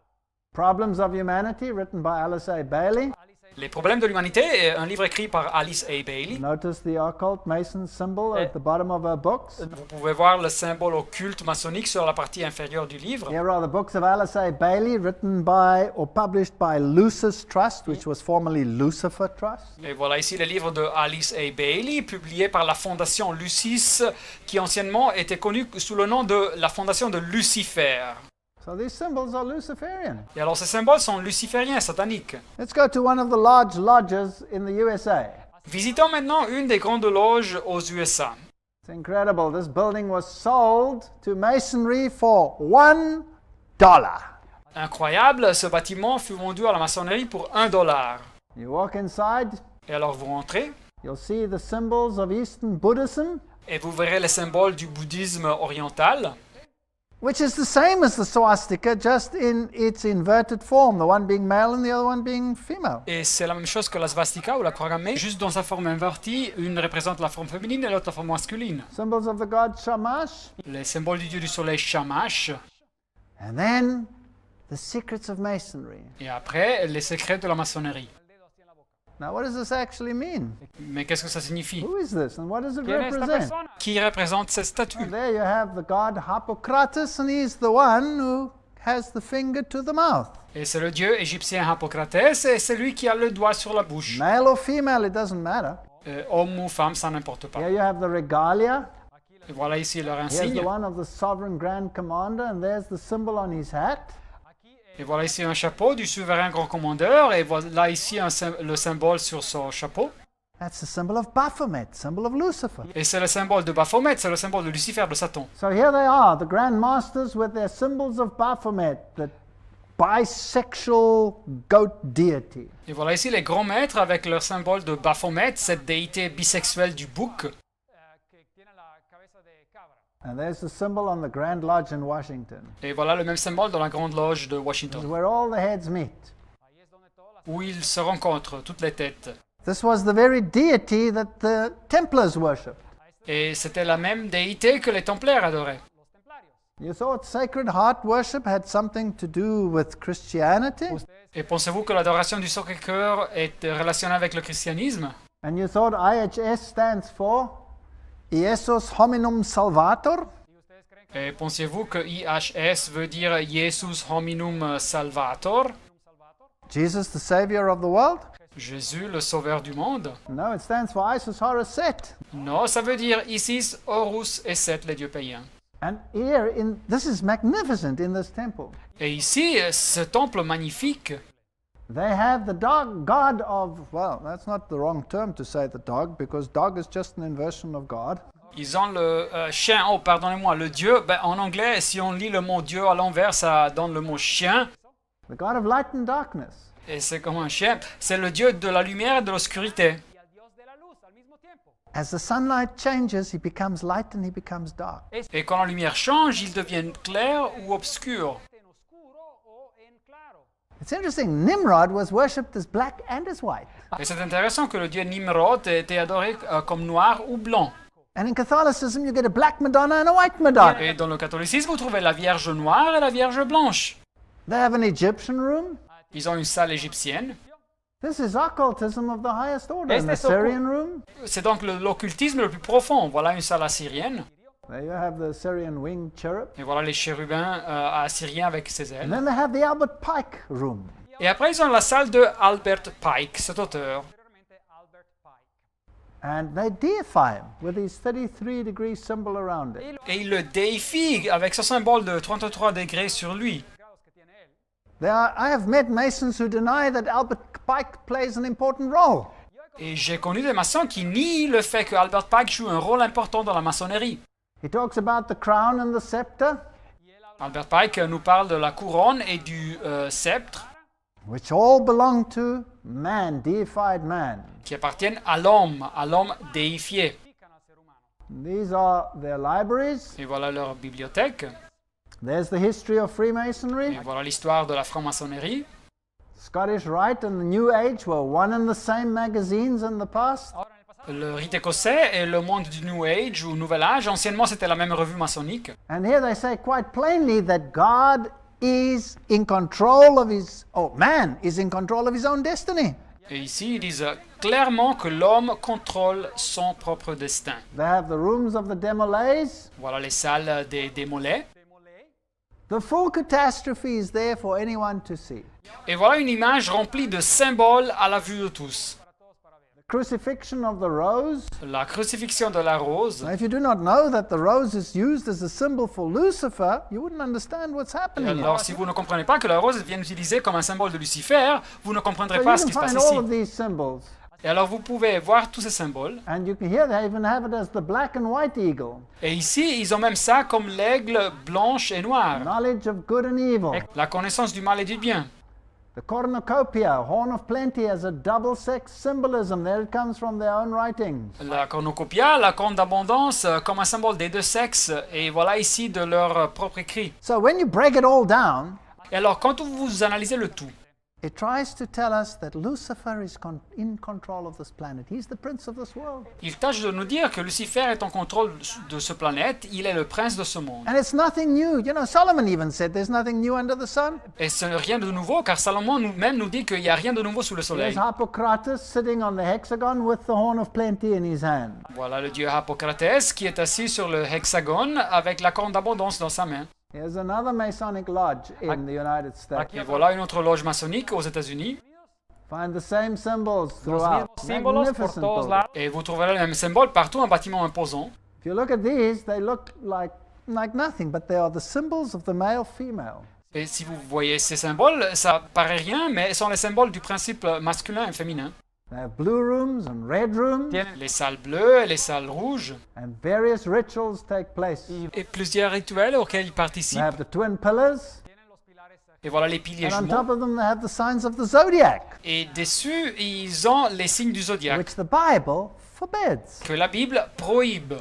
Problems of Humanity, written by Alice A. Bailey. Les problèmes de l'humanité, un livre écrit par Alice A. Bailey. Notice the occult Mason symbol at the bottom of her books. Vous pouvez voir le symbole occulte maçonnique sur la partie inférieure du livre. Here are the books of Alice A. Bailey, written by or published by Lucis Trust, which was formerly Lucifer Trust. Et voilà ici le livre de Alice A. Bailey, publié par la fondation Lucis, qui anciennement était connue sous le nom de la fondation de Lucifer. So these symbols are Luciferian. Et alors ces symboles sont lucifériens, sataniques. Let's go to one of the large lodges in the USA. Visitons maintenant une des grandes loges aux USA. It's incredible. This building was sold to Masonry for $1. Incroyable, ce bâtiment fut vendu à la maçonnerie pour $1. You walk inside, Et alors vous rentrez, you'll see the symbols of Eastern Buddhism, et vous verrez les symboles du bouddhisme oriental, which is the same as the swastika, just in its inverted form, the one being male and the other one being female. et c'est la même chose que la svastika ou la croix gammée, juste dans sa forme invertie, une représente la forme féminine et l'autre la forme masculine. Symbols of the god Shamash. Les symboles du dieu du soleil Shamash, And then the secrets of Masonry. et après les secrets de la maçonnerie. Now, what does this actually mean? Mais qu'est-ce que ça signifie? Who is this and what does it ¿Quién es esta represent? persona? Qui représente cette statue? There you have the god Hippocrates, and he's the one who has the finger to the mouth. Et c'est le dieu égyptien Hippocrates, et c'est lui qui a le doigt sur la bouche. Male or female, it doesn't matter. Homme ou femme, ça n'importe pas. Here you have the regalia. Et voilà ici leur Here's insigne. the one of the sovereign grand commander, and there's the symbol on his hat. Et voilà ici un chapeau du souverain grand commandeur, et voilà ici le symbole sur son chapeau. That's the symbol of Baphomet, symbol of Lucifer. Et c'est le symbole de Baphomet, c'est le symbole de Lucifer, de Satan. So here they are, the grand masters with their symbols of Baphomet, the bisexual goat deity. Et voilà ici les grands maîtres avec leur symbole de Baphomet, cette déité bisexuelle du bouc. Que tiene la cabeza de cabra. And there's the symbol on the Grand Lodge in Washington. Et voilà le même symbole dans la grande loge de This is Washington, where all the heads meet. Ahí es donde todas las où ils se rencontrent, toutes les têtes. This was the very deity that the Templars worship. Et c'était la même déité que les Templaires adoraient. los templarios. You thought Sacred Heart worship had something to do with Christianity? Et pensez-vous que l'adoration du Sacré-Cœur est relationnée avec le christianisme? And you thought IHS stands for Iesus Hominum Salvator? ¿Y ustedes creen que Et pensiez-vous que IHS veut dire Jesus Hominum Salvator? un salvator? Jesus, the Savior of the world? Jésus, le sauveur du monde? No, it stands for Isis Horus Set. Non, ça veut dire Isis, Horus et Seth, les dieux païens. And here, this is magnificent in this temple. Et ici, ce temple magnifique, They have the dog, god of, well, that's not the wrong term to say the dog, because dog is just an inversion of God. ils ont le chien, oh pardonnez-moi, le dieu, ben, en anglais, si on lit le mot dieu à l'envers, ça donne le mot chien, The god of light and darkness. et c'est comme un chien, c'est le dieu de la lumière et de l'obscurité. Y al Dios de la luz al mismo tiempo. As the sunlight changes, he becomes light and he becomes dark. Et quand la lumière change, ils deviennent clairs ou obscurs. En oscuro o en claro. It's interesting, Nimrod was worshipped as black and as white. Et c'est intéressant que le dieu Nimrod ait été adoré comme noir ou blanc. And in Catholicism, you get a black Madonna and a white Madonna. Et dans le catholicisme, vous trouvez la Vierge noire et la Vierge blanche. They have an Egyptian room. Ils ont une salle égyptienne. This is occultism of the highest order. An Este es Assyrian room. C'est donc l'occultisme le plus profond. Voilà une salle assyrienne. There you have the Assyrian winged cherub. Et voilà les chérubins assyriens avec ses And ailes. then they have the Albert Pike room. Et après, ils ont la salle de Albert Pike, cet auteur. Posteriormente Albert Pike. And they deify him with his 33-degree symbol around it. Et il le déifie avec ce symbole de 33 degrés sur lui. Grados que tiene él. I have met Masons who deny that Albert Pike plays an important role. Et j'ai connu des maçons qui nient le fait que Albert Pike joue un rôle important dans la maçonnerie. He talks about the crown and the scepter, Albert Pike nous parle de la couronne et du sceptre which all belong to man, deified man. qui appartiennent à l'homme déifié. These are their libraries. Et voilà leur bibliothèque. There's the history of Et Freemasonry. voilà l'histoire de la franc-maçonnerie. Scottish Rite and the New Age were one and the same magazines in the past. Le rite écossais et le monde du New Age ou Nouvel Âge, anciennement c'était la même revue maçonnique. And here they say quite plainly that God is in control of man is in control of his own destiny. Et ici ils disent clairement que l'homme contrôle son propre destin. They have the rooms of the Demolays. Voilà les salles des mollets. The full catastrophe is there for anyone to see. Et voilà une image remplie de symboles à la vue de tous. The crucifixion of the rose. La crucifixion de la rose. Now, if you do not know that the rose is used as a symbol for Lucifer, you wouldn't understand what's happening here. Alors si vous ne comprenez pas que la rose vient utilisée comme un symbole de Lucifer, vous ne comprendrez So pas you ce can qui se passe find ici. all of these symbols. Et alors vous pouvez voir tous ces symboles. And you can hear they even have it as the black and white eagle. Et ici, ils ont même ça comme l'aigle blanche et noire. Knowledge of good and evil. La connaissance du mal et du bien. The cornucopia, horn of plenty, has a double sex symbolism. There it comes from their own writings. La cornucopia, la corne d'abondance, comme un symbole des deux sexes. Et voilà ici de leur propre écrit. So when you break it all down, Et alors, quand vous analysez le tout, it tries to tell us that Lucifer is in control of this planet. He's the prince of this world. il tâche de nous dire que Lucifer est en contrôle de ce planète. Il est le prince de ce monde. And it's nothing new. You know, Solomon even said there's nothing new under the sun. Et ce n'est rien de nouveau, car Salomon même nous dit qu'il n'y a rien de nouveau sous le soleil. There's Hippocrates sitting on the hexagon with the horn of plenty in his hand. Voilà le dieu Hippocrates qui est assis sur le hexagone avec la corne d'abondance dans sa main. Here's another Masonic lodge in the United States. Et voilà une autre loge maçonnique aux États-Unis. Find the same symbols Los throughout. mismos símbolos por Magnificent todos building. lados. Et vous trouverez le même symbole partout, un bâtiment imposant. If you look at these, they look like nothing, but they are the symbols of the male-female. Et si vous voyez ces symboles, ça paraît rien, mais ce sont les symboles du principe masculin et féminin. They have blue rooms and red rooms, Tienen Les salles bleues et les salles rouges. and various rituals take place. Et plusieurs rituels auxquels ils They participent. have the twin pillars, Et voilà les piliers and on jumeaux. top of them they have the signs of the zodiac, Et dessus, ils ont les signes du zodiaque, which the Bible forbids. que la Bible prohibe.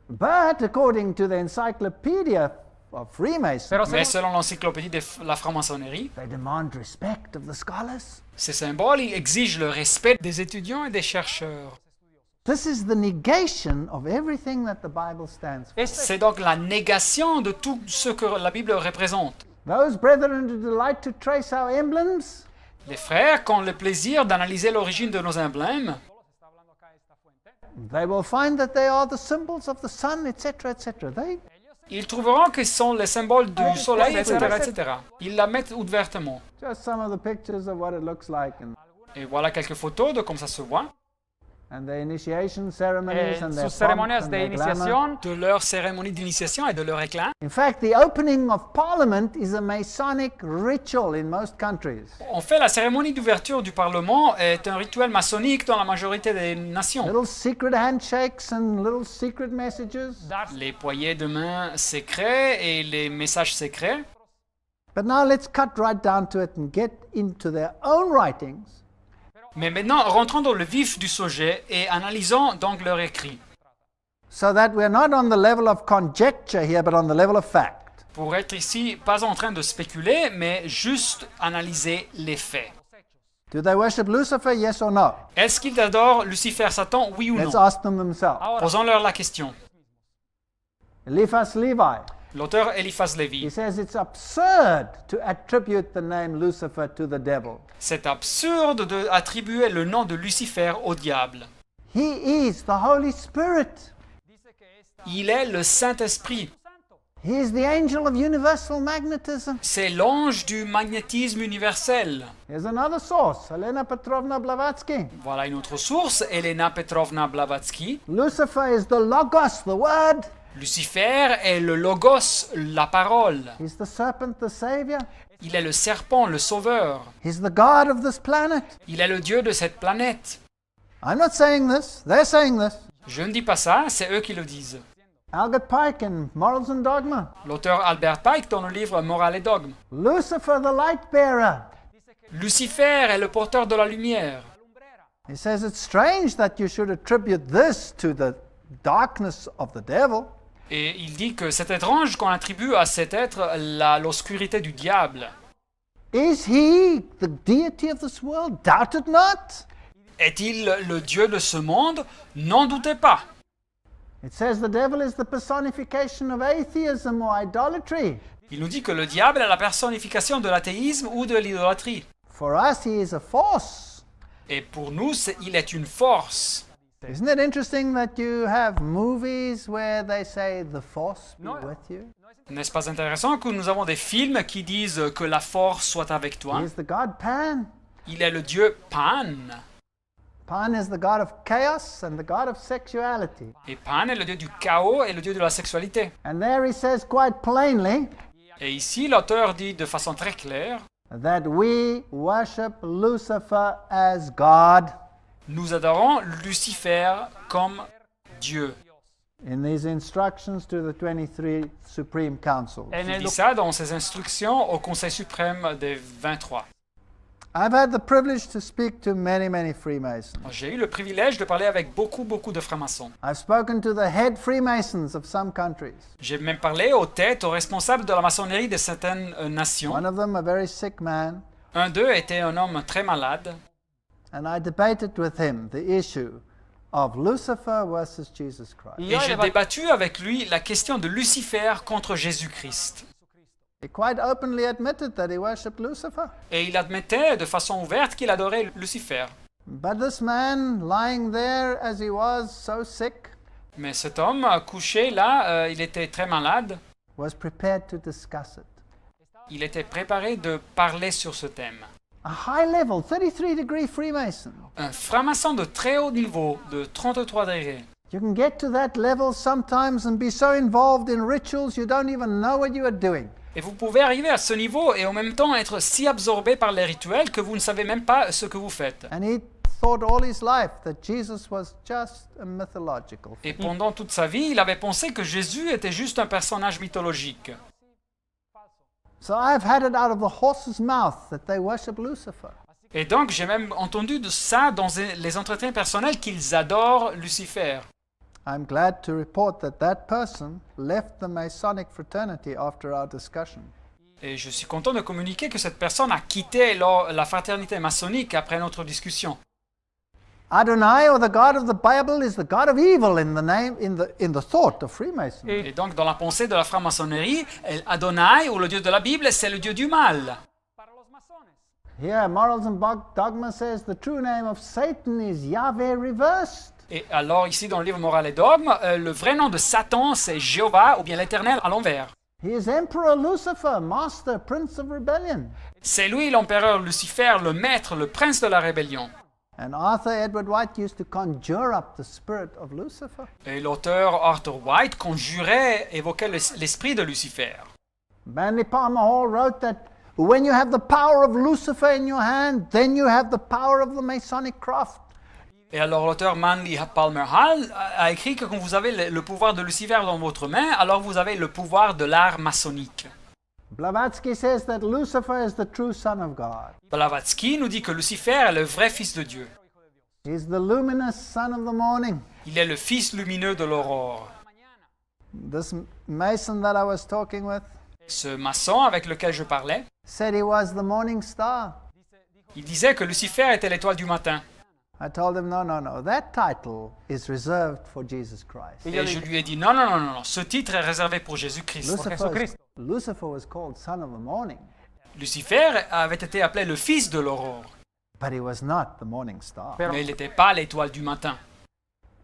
But according to the Encyclopedia of Freemasons, Pero Mais según, selon l'encyclopédie de la franc-maçonnerie, they demand respect of the scholars. ces symboles ils exigent le respect des étudiants et des chercheurs. This is the negation of everything that the Bible stands for. C'est donc la négation de tout ce que la Bible représente. Those brethren who delight to trace our emblems, Les frères qui ont le plaisir d'analyser l'origine de nos emblèmes, they will find that they are the symbols of the sun, etc., etc. ils trouveront que ce sont les symboles du soleil, etc., etc. Ils la mettent ouvertement. Just some of the pictures of what it looks like, Et voilà quelques photos de comme ça se voit, and their initiation ceremonies and their sus pomp ceremonias and de their glamour. iniciación. de leur cérémonie d'initiation et de leur éclat. In fact, the opening of Parliament is a Masonic ritual in most countries. En fait, la cérémonie d'ouverture du Parlement est un rituel maçonnique dans la majorité des nations. Little secret handshakes and little secret messages. Les poignets de main secrets et les messages secrets. But now let's cut right down to it and get into their own writings. Mais maintenant, rentrons dans le vif du sujet et analysons donc leur écrit, So that we're not on the level of conjecture here, but on the level of fact. pour être ici pas en train de spéculer, mais juste analyser les faits. Do they worship Lucifer, yes or no? Est-ce qu'ils adorent Lucifer, Satan, oui ou Let's non? ask them themselves. Posons-leur la question. Eliphas Levi, L'auteur Eliphas he Lévi. says it's absurd to attribute the name Lucifer to the devil. C'est absurde d'attribuer le nom de Lucifer au diable. He is the Holy Spirit. Il est le Saint-Esprit. He is the angel of universal magnetism. C'est l'ange du magnétisme universel. Here's another source, Helena Petrovna Blavatsky. Voilà une autre source, Elena Petrovna Blavatsky. Lucifer is the Logos, the Word. Lucifer est le logos, la parole. He's the serpent, the savior. Il est le serpent, le sauveur. He's the God of this planet. Il est le Dieu de cette planète. I'm not saying this, they're saying this. Je ne dis pas ça, c'est eux qui le disent. Albert Pike in Morals and Dogma. L'auteur Albert Pike dans le livre Morale et dogme. Lucifer, the light bearer. Lucifer est le porteur de la lumière. He says it's strange that you should attribute this to the darkness of the devil. Et il dit que c'est étrange qu'on attribue à cet être l'obscurité du diable. Is he the deity of this world? Doubt it not. Est-il le Dieu de ce monde? N'en doutez pas. It says the devil is the personification of atheism or idolatry. Il nous dit que le diable est la personnification de l'athéisme ou de l'idolâtrie. For us, he is a force. Et pour nous, il est une force. Isn't it interesting that you have movies where they say the force be with you? N'est-ce pas intéressant que nous avons des films qui disent que la force soit avec toi? He is the god Pan. Il est le dieu Pan. Pan is the god of chaos and the god of sexuality. Et Pan est le dieu du chaos et le dieu de la sexualité. And there he says quite plainly Et ici, l'auteur dit de façon très claire, that we worship Lucifer as God. nous adorons Lucifer comme Dieu. In these instructions to the 23 Supreme Councils. Il dit ça dans ses instructions au Conseil suprême des 23. I've had the privilege to speak to many Freemasons. J'ai eu le privilège de parler avec beaucoup de francs-maçons. I've spoken to the head Freemasons of some countries. J'ai même parlé aux têtes, aux responsables de la maçonnerie de certaines nations. One of them, a very sick man, Un d'eux était un homme très malade. and I debated with him the issue of Lucifer versus Jesus Christ. Et j'ai débattu avec lui la question de Lucifer contre Jésus-Christ. He quite openly admitted that he worshipped Lucifer. Et il admettait de façon ouverte qu'il adorait Lucifer. But this man, lying there as he was, so sick, Mais cet homme couché là, il était très malade. was prepared to discuss it. Il était préparé de parler sur ce thème. A high-level, 33-degree Freemason. Un franc-maçon de très haut niveau, de 33 degrés. You can get to that level sometimes and be so involved in rituals you don't even know what you are doing. Et vous pouvez arriver à ce niveau et en même temps être si absorbé par les rituels que vous ne savez même pas ce que vous faites. And he thought all his life that Jesus was just a mythological Et figure. pendant toute sa vie, il avait pensé que Jésus était juste un personnage mythologique. So I've had it out of the horse's mouth that they worship Lucifer. Et donc, j'ai même entendu de ça dans les entretiens personnels qu'ils adorent Lucifer. I'm glad to report that that person left the Masonic fraternity after our discussion. Et je suis content de communiquer que cette personne a quitté la fraternité maçonnique après notre discussion. Adonai, or the God of the Bible, is the God of evil in the thought of Freemasons. Et donc, dans la pensée de la franc-maçonnerie, Adonai, ou le Dieu de la Bible, c'est le Dieu du mal. Para los masones, Here, Morals and Dogma says the true name of Satan is Yahweh reversed. Et alors, ici, dans le livre Morale et Dogme, le vrai nom de Satan, c'est Jéhovah, ou bien l'Éternel à l'envers. He is Emperor Lucifer, Master, Prince of Rebellion. C'est lui l'empereur Lucifer, le maître, le prince de la rébellion. And Arthur Edward White used to conjure up the spirit of Lucifer. Et l'auteur Arthur White conjurait, évoquait l'esprit de Lucifer. Manly Palmer Hall wrote that when you have the power of Lucifer in your hand, then you have the power of the Masonic craft. Et alors l'auteur Manly Palmer Hall a écrit que quand vous avez le pouvoir de Lucifer dans votre main, alors vous avez le pouvoir de l'art maçonnique. Blavatsky says that Lucifer is the true Son of God. Blavatsky nous dit que Lucifer est le vrai fils de Dieu. He's the luminous son of the morning. Il est le fils lumineux de l'aurore. This Mason that I was talking with Ce maçon avec lequel je parlais, said he was the morning star. il disait que Lucifer était l'étoile du matin. I told him, no, that title is reserved for Jesus Christ. Et je lui ai dit, non, ce titre est réservé pour Jésus-Christ. Lucifer was called son of the morning, Lucifer avait été appelé le fils de l'aurore, but he was not the morning star. mais il n'était pas l'étoile du matin.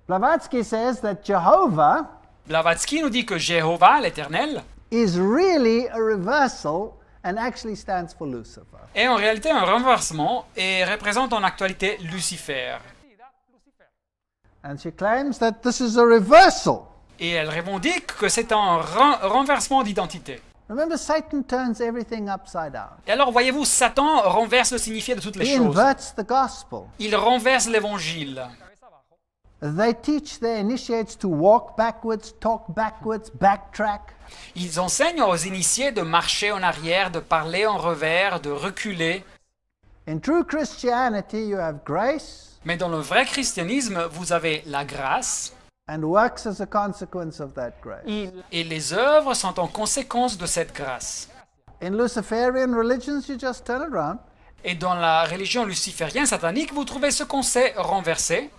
Blavatsky says that Jehovah Blavatsky nous dit que Jéhovah, l'Éternel, is really a reversal and actually stands for Lucifer. est en réalité un renversement et représente en actualité Lucifer. And she claims that this is a reversal. Et elles revendiquent que c'est un renversement d'identité. Remember, Satan turns everything upside down. Et alors, voyez-vous, Satan renverse le signifié de toutes les He choses. inverts the gospel. Il renverse l'évangile. They teach their initiates to walk backwards, talk backwards, backtrack. Ils enseignent aux initiés de marcher en arrière, de parler en revers, de reculer. In true Christianity, you have grace Mais dans le vrai christianisme, vous avez la grâce and works as a consequence of that grace. et les œuvres sont en conséquence de cette grâce. In Luciferian religions, you just turn it around Et dans la religion luciférienne satanique, vous trouvez ce qu'on sait renversé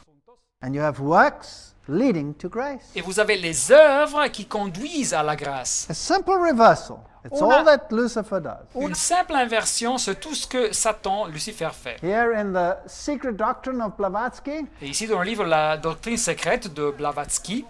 and you have works leading to grace. et vous avez les œuvres qui conduisent à la grâce. A simple reversal. It's all that Lucifer does. Une simple inversion, c'est tout ce que Satan, Lucifer, fait. Here in the Secret Doctrine of Blavatsky, Et ici, dans le livre La doctrine secrète de Blavatsky,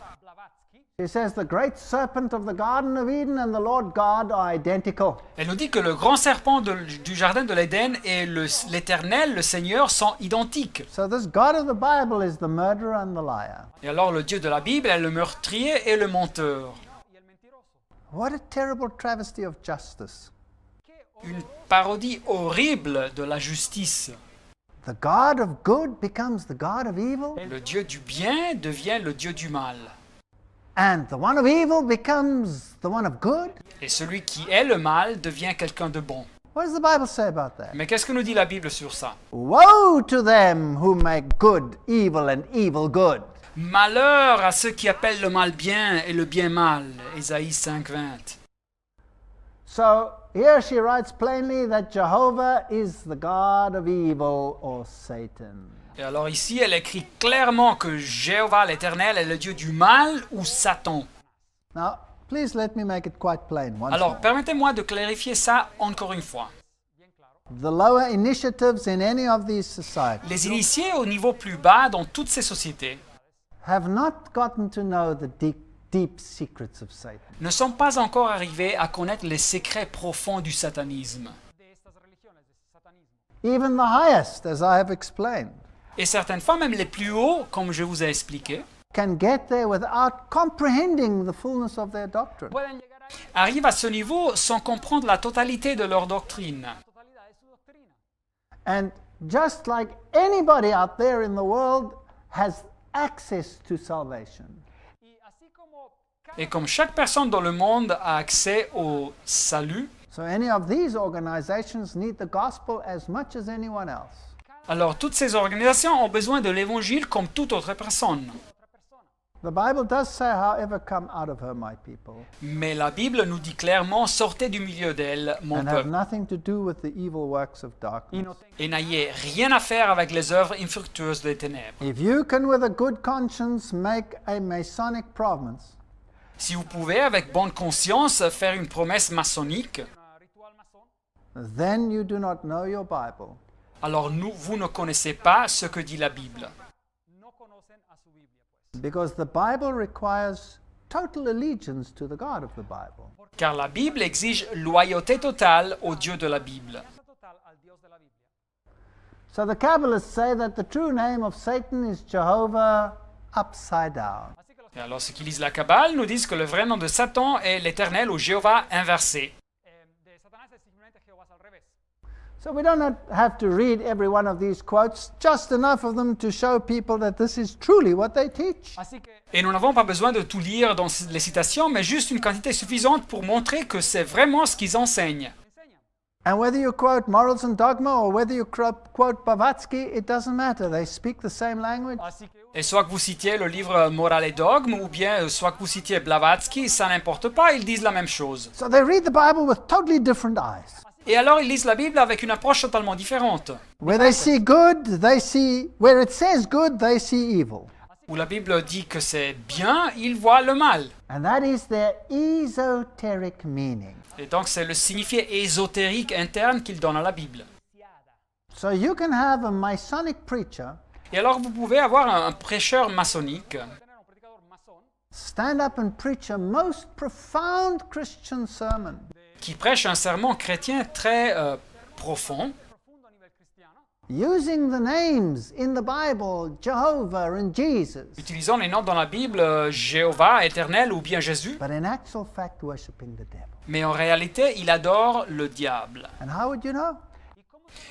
he says the great serpent of the Garden of Eden and the Lord God are identical. elle nous dit que le grand serpent du jardin de l'Éden et l'Éternel, le Seigneur, sont identiques. So this God of the Bible is the murderer and the liar. Et alors le Dieu de la Bible est le meurtrier et le menteur. What a terrible travesty of justice. Une parodie horrible de la justice. The God of good becomes the God of evil, Le Dieu du bien devient le Dieu du mal. and the one of evil becomes the one of good. Et celui qui est le mal devient quelqu'un de bon. What does the Bible say about that? Mais qu'est-ce que nous dit la Bible sur ça? Woe to them who make good evil and evil good. Malheur à ceux qui appellent le mal bien et le bien mal. Ésaïe 5:20. So here she writes plainly that Jehovah is the God of evil or Satan. Et alors ici, elle écrit clairement que Jéhovah l'Éternel est le Dieu du mal ou Satan. Now, please let me make it quite plain once Alors more. permettez-moi de clarifier ça encore une fois. The lower initiatives in any of these societies Les initiés au niveau plus bas dans toutes ces sociétés have not gotten to know the deep secrets of Satan. ne sont pas encore arrivés à connaître les secrets profonds du satanisme. Even the highest, as I have explained, Et certaines fois, même les plus hauts, comme je vous ai expliqué, can get there without comprehending the fullness of their doctrine. Pueden llegar ahí arrivent à ce niveau sans comprendre la totalité de leur doctrine. la totalidad de su doctrina. And just like anybody out there in the world has access to salvation, Y así como cada Et comme chaque personne dans le monde a accès au salut, so any of these organizations need the gospel as much as anyone else. alors toutes ces organisations ont besoin de l'évangile comme toute autre personne. otra persona. The Bible does say, however, come out of her, my people, Mais la Bible nous dit clairement, sortez du milieu d'elle, mon and have peuple, nothing to do with the evil works of Y darkness. no tengan et n'ayez rien à faire avec les œuvres infructueuses des ténèbres. If you can, with a good conscience, make a Masonic promise, Si vous pouvez, avec bonne conscience, faire une promesse maçonnique, un ritual masón, then you do not know your Bible. alors vous ne connaissez pas ce que dit la Bible. no conocen a su Biblia, pues. Because the Bible requires total allegiance to the God of the Bible. Car la Bible exige loyauté totale au Dieu de la Bible. Confianza total al Dios de la Biblia. So the Kabbalists say that the true name of Satan is Jehovah upside down. Así que los Et alors ceux qui lisent la Kabbale nous disent que le vrai nom de Satan est l'Éternel ou Jéhovah inversé. de Satanás es simplemente Jehová al revés. So we don't have to read every one of these quotes, just enough of them to show people that this is truly what they teach. Así que Et nous n'avons pas besoin de tout lire dans les citations, mais juste une quantité suffisante pour montrer que c'est vraiment ce qu'ils enseignent. enseñan. And whether you quote Morals and Dogma or whether you quote Blavatsky, it doesn't matter. They speak the same language. Así que Et soit que vous citiez le livre Moral et Dogme, ou bien soit que vous citiez Blavatsky, ça n'importe pas, ils disent la même chose. So they read the Bible with totally different eyes. Et alors ils lisent la Bible avec une approche totalement différente. Where they see good, where it says good, they see evil. Où la Bible dit que c'est bien, ils voient le mal. And that is their esoteric meaning. Et donc c'est le signifié ésotérique interne qu'ils donnent à la Bible. So you can have a Masonic preacher Et alors vous pouvez avoir un prêcheur maçonnique tener un predicador masón stand up and preach a most profound Christian sermon. qui prêche un sermon chrétien très profond. profundo a nivel cristiano, using the names in the Bible, Jehovah and Jesus, Utilisons les noms dans la Bible, Jéhovah, Éternel ou bien Jésus, but in actual fact worshipping the devil. mais en réalité, il adore le diable. And how would you know?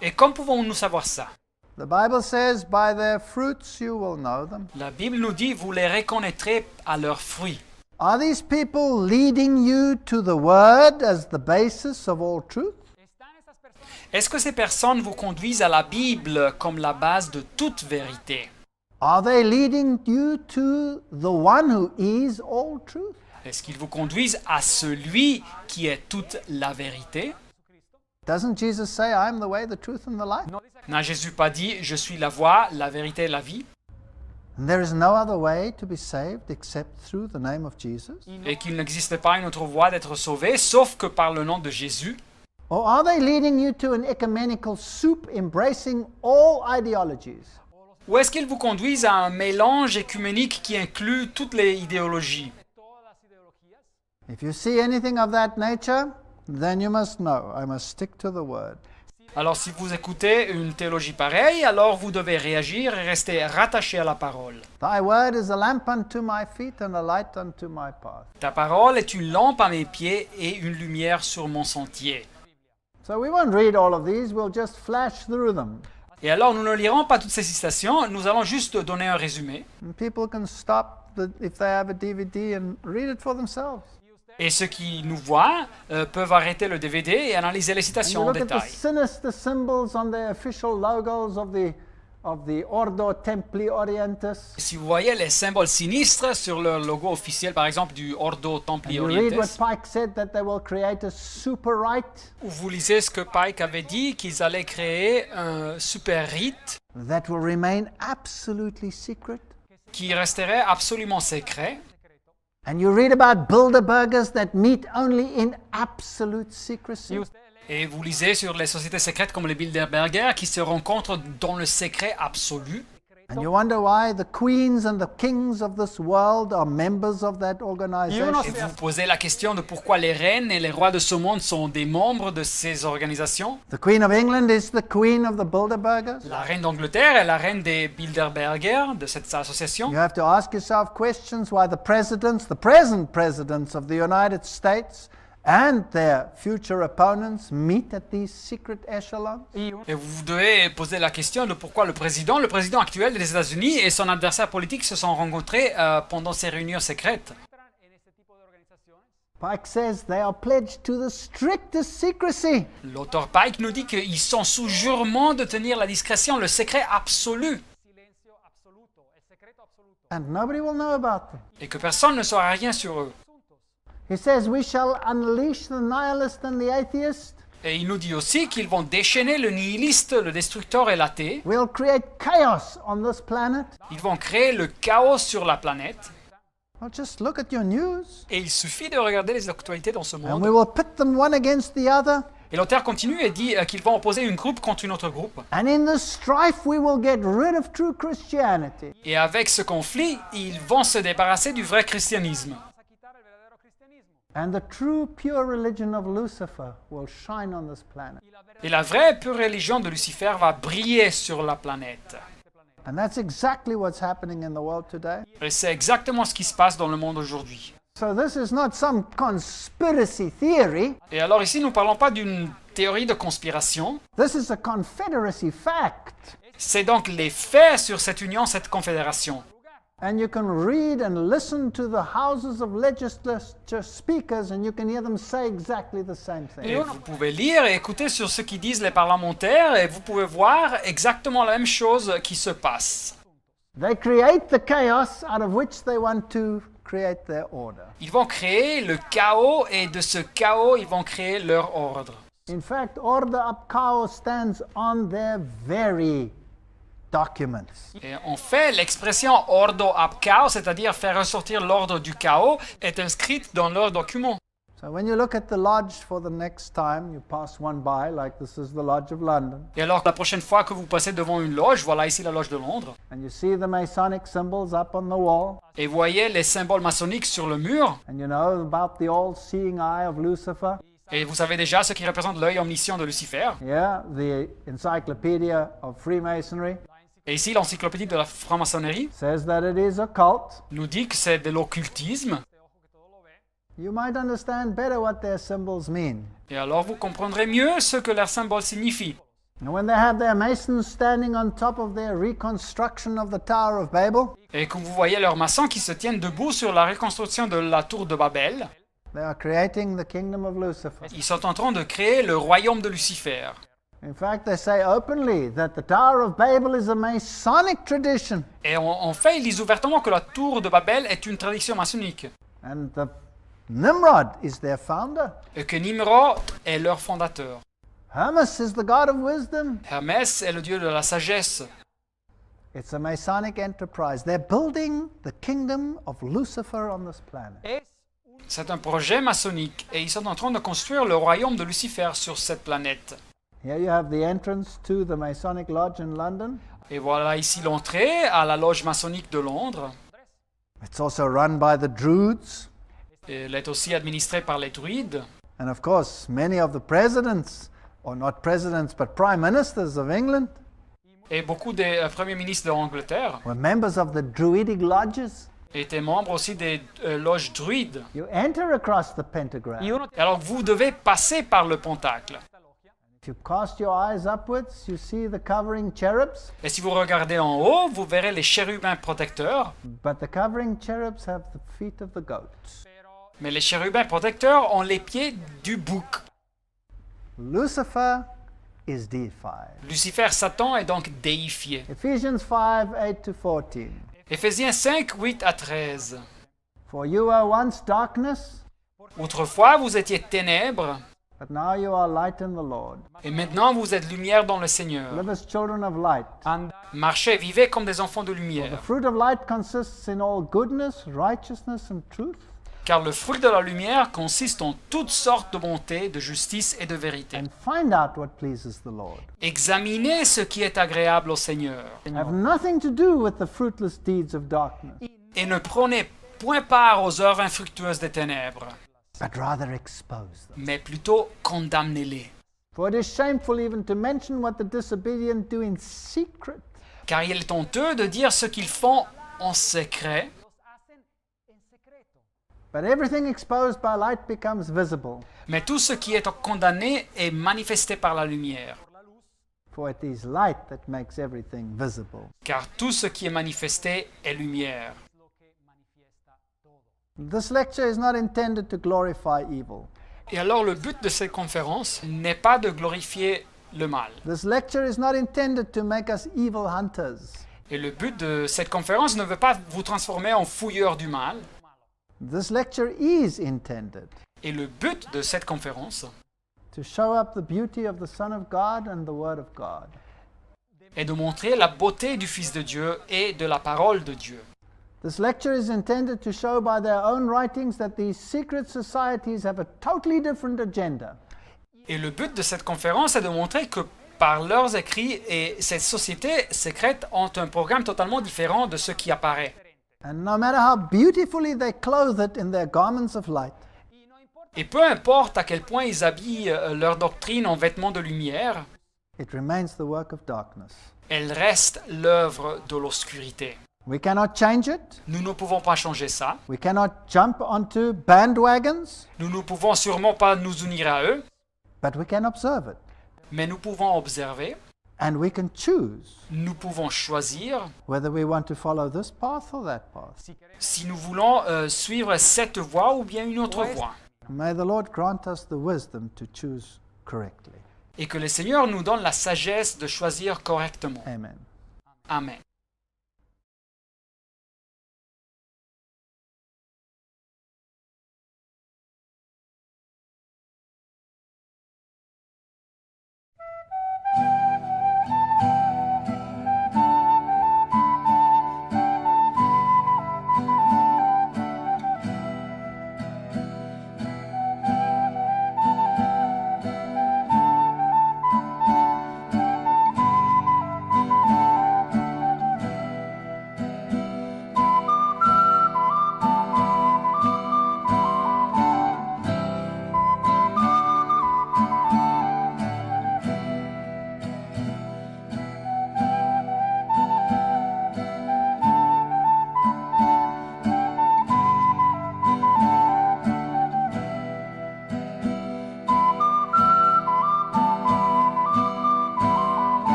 Et comment pouvons-nous savoir ça? The Bible says, by their fruits you will know them. La Bible nous dit, vous les reconnaîtrez à leurs fruits. Are these people leading you to the Word as the basis of all truth? Est-ce que ces personnes vous conduisent à la Bible comme la base de toute vérité? Are they leading you to the one who is all truth? Est-ce qu'ils vous conduisent à celui qui est toute la vérité? Doesn't Jesus say, I am the way, the truth, and the life? N'a Jésus pas dit, je suis la voie, la vérité et la vie? And there is no other way to be saved except through the name of Jesus? Et qu'il n'existe pas une autre voie d'être sauvé, sauf que par le nom de Jésus? Or are they leading you to an ecumenical soup embracing all ideologies? Ou est-ce qu'ils vous conduisent à un mélange écuménique qui inclut toutes les idéologies? If you see anything of that nature, then you must know, I must stick to the Word. Alors si vous écoutez une théologie pareille, alors vous devez réagir et rester rattaché à la parole. Thy Word is a lamp unto my feet and a light unto my path. Ta parole est une lampe à mes pieds et une lumière sur mon sentier. So we won't read all of these, we'll just flash through them. Et alors nous ne lirons pas toutes ces citations, nous allons juste donner un résumé. And people can stop if they have a DVD and read it for themselves. Et ceux qui nous voient peuvent arrêter le DVD et analyser les And you citations en look at the détail. sinister symbols on the official logos of the Ordo Templi Orientis. Si vous voyez les symboles sinistres sur le logo officiel, par exemple, du Ordo Templi You read what Orientis, Pike said, that they will create a super rite où vous lisez ce que Pike avait dit, qu'ils allaient créer un super rite that will remain absolutely secret. qui resterait absolument secret. And you read about Bilderbergers that meet only in absolute secrecy. Et vous lisez sur les sociétés secrètes comme les Bilderberger qui se rencontrent dans le secret absolu. And you wonder why the queens and the kings of this world are members of that organization. Et vous vous posez la question de pourquoi les reines et les rois de ce monde sont des membres de ces organisations. The Queen of England is the queen of the Bilderbergers. La reine d'Angleterre est la reine des Bilderberger de cette association. You have to ask yourself questions why the present presidents of the United States and their future opponents meet at these secret echelons. Et vous devez poser la question de pourquoi le président actuel des États-Unis et son adversaire politique se sont rencontrés pendant ces réunions secrètes. Pike says they are pledged to the strictest secrecy. L'auteur Pike nous dit qu'ils sont sous jurement de tenir la discrétion, le secret absolu, And nobody will know about them. et que personne ne saura rien sur eux. He says we shall unleash the nihilist and the atheist. Et il nous dit aussi qu'ils vont déchaîner le nihiliste, le destructeur et l'athée. We'll create chaos on this planet. Ils vont créer le chaos sur la planète. Well, just look at your news. Et il suffit de regarder les actualités dans ce And we monde. will pit them one against the other. Et l'auteur continue et dit qu'ils vont opposer une groupe contre une autre groupe. And in this strife we will get rid of true Christianity. Et avec ce conflit, ils vont se débarrasser du vrai christianisme. And the true pure religion of Lucifer will shine on this planet. Et la vraie pure religion de Lucifer va briller sur la planète. And that's exactly what's happening in the world today. Et c'est exactement ce qui se passe dans le monde aujourd'hui. So this is not some conspiracy theory. Et alors ici, nous ne parlons pas d'une théorie de conspiration. This is a confederacy fact. C'est donc les faits sur cette union, cette confédération. And you can read and listen to the houses of legislature speakers and you can hear them say exactly the same Et thing. vous pouvez lire et écouter sur ce qu'ils disent les parlementaires et vous pouvez voir exactement la même chose qui se passe. They create the chaos out of which they want to create their order. Ils vont créer le chaos et de ce chaos, ils vont créer leur ordre. In fact, order up chaos stands on their very documents. Et en fait, l'expression ordo ab chaos, c'est-à-dire faire ressortir l'ordre du chaos, est inscrite dans leurs documents. So when you look at the lodge for the next time, you pass one by, like this is the Lodge of London, Et alors, la prochaine fois que vous passez devant une loge, voilà ici la loge de Londres, and you see the Masonic symbols up on the wall, et vous voyez les symboles maçonniques sur le mur, and you know about the all-seeing eye of Lucifer, Et vous savez déjà ce qui représente l'œil omniscient de Lucifer. Yeah, the Encyclopedia of Freemasonry Et ici, l'encyclopédie de la franc-maçonnerie says that it is occult. nous dit que c'est de l'occultisme. You might understand better what their symbols mean. Et alors vous comprendrez mieux ce que leur symbole signifie. And when they have their masons standing on top of their reconstruction of the Tower of Babel, Et quand vous voyez leurs maçons qui se tiennent debout sur la reconstruction de la tour de Babel, they are creating the kingdom of Lucifer. ils sont en train de créer le royaume de Lucifer. In fact, they say openly that the Tower of Babel is a Masonic tradition. Et en fait, ils disent ouvertement que la tour de Babel est une tradition maçonnique. And the Nimrod is their founder. Et que Nimrod est leur fondateur. Hermes is the god of wisdom. Hermès est le dieu de la sagesse. It's a Masonic enterprise. They're building the kingdom of Lucifer on this planet. C'est un projet maçonnique et ils sont en train de construire le royaume de Lucifer sur cette planète. Here you have the entrance to the Masonic Lodge in London. Et voilà ici l'entrée à la loge maçonnique de Londres. It's also run by the Druids. Elle est aussi administrée par les druides. And of course, many of the presidents, or not presidents, but prime ministers of England, Et beaucoup des premiers ministres de l'Angleterre were members of the Druidic lodges. étaient membres aussi des loges druides. You enter across the pentagram. Et alors vous devez passer par le pentacle. If you cast your eyes upwards, you see the covering cherubs, Et si vous regardez en haut, vous verrez les chérubins protecteurs. but the covering cherubs have the feet of the goats. Mais les chérubins protecteurs ont les pieds du bouc. Lucifer is deified. Lucifer, Satan, est donc déifié. Ephesians 5, 8 to 14. Éphésiens 5, 8 à 13. For you were once darkness, Autrefois, vous étiez ténèbres, but now you are light in the Lord. et maintenant vous êtes lumière dans le Seigneur. Live as children of light. Marchez, vivez comme des enfants de The lumière. fruit of light consists in all goodness, righteousness, and truth. Car le fruit de la lumière consiste en toutes sortes de bonté, de justice et de vérité. And find out what pleases the Lord. Examinez ce qui est agréable au Seigneur. Have nothing to do with the fruitless deeds of darkness, Et ne prenez point part aux œuvres infructueuses des ténèbres, but rather expose them. mais plutôt condamnez-les. For it is shameful even to mention what the disobedient do in secret. Car il est honteux de dire ce qu'ils font en secret, But everything exposed by light becomes visible, mais tout ce qui est condamné est manifesté par la lumière. for it is light that makes everything visible. Car tout ce qui est manifesté est lumière. This lecture is not intended to glorify evil. Et alors le but de cette conférence n'est pas de glorifier le mal. This lecture is not intended to make us evil hunters. Et le but de cette conférence ne veut pas vous transformer en fouilleurs du mal. This lecture is intended Et le but de cette conférence to show up the beauty of the Son of God and the Word of God. est de montrer la beauté du Fils de Dieu et de la parole de Dieu. This lecture is intended to show by their own writings that these secret societies have a totally different agenda. Et le but de cette conférence est de montrer que par leurs écrits, et ces sociétés secrètes ont un programme totalement différent de ce qui apparaît. And no matter how beautifully they clothe it in their garments of light, Et peu importe à quel point ils habillent leur doctrine en vêtements de lumière, it remains the work of darkness. elle reste l'œuvre de l'obscurité. We cannot change it. Nous ne pouvons pas changer ça. We cannot jump onto bandwagons, Nous ne pouvons sûrement pas nous unir à eux, but we can observe it. mais nous pouvons observer, And we can choose nous pouvons choisir whether we want to follow this path or that path. si nous voulons suivre cette voie ou bien une autre voie. May the Lord grant us the wisdom to choose correctly. Et que le Seigneur nous donne la sagesse de choisir correctement. Amen. Amen.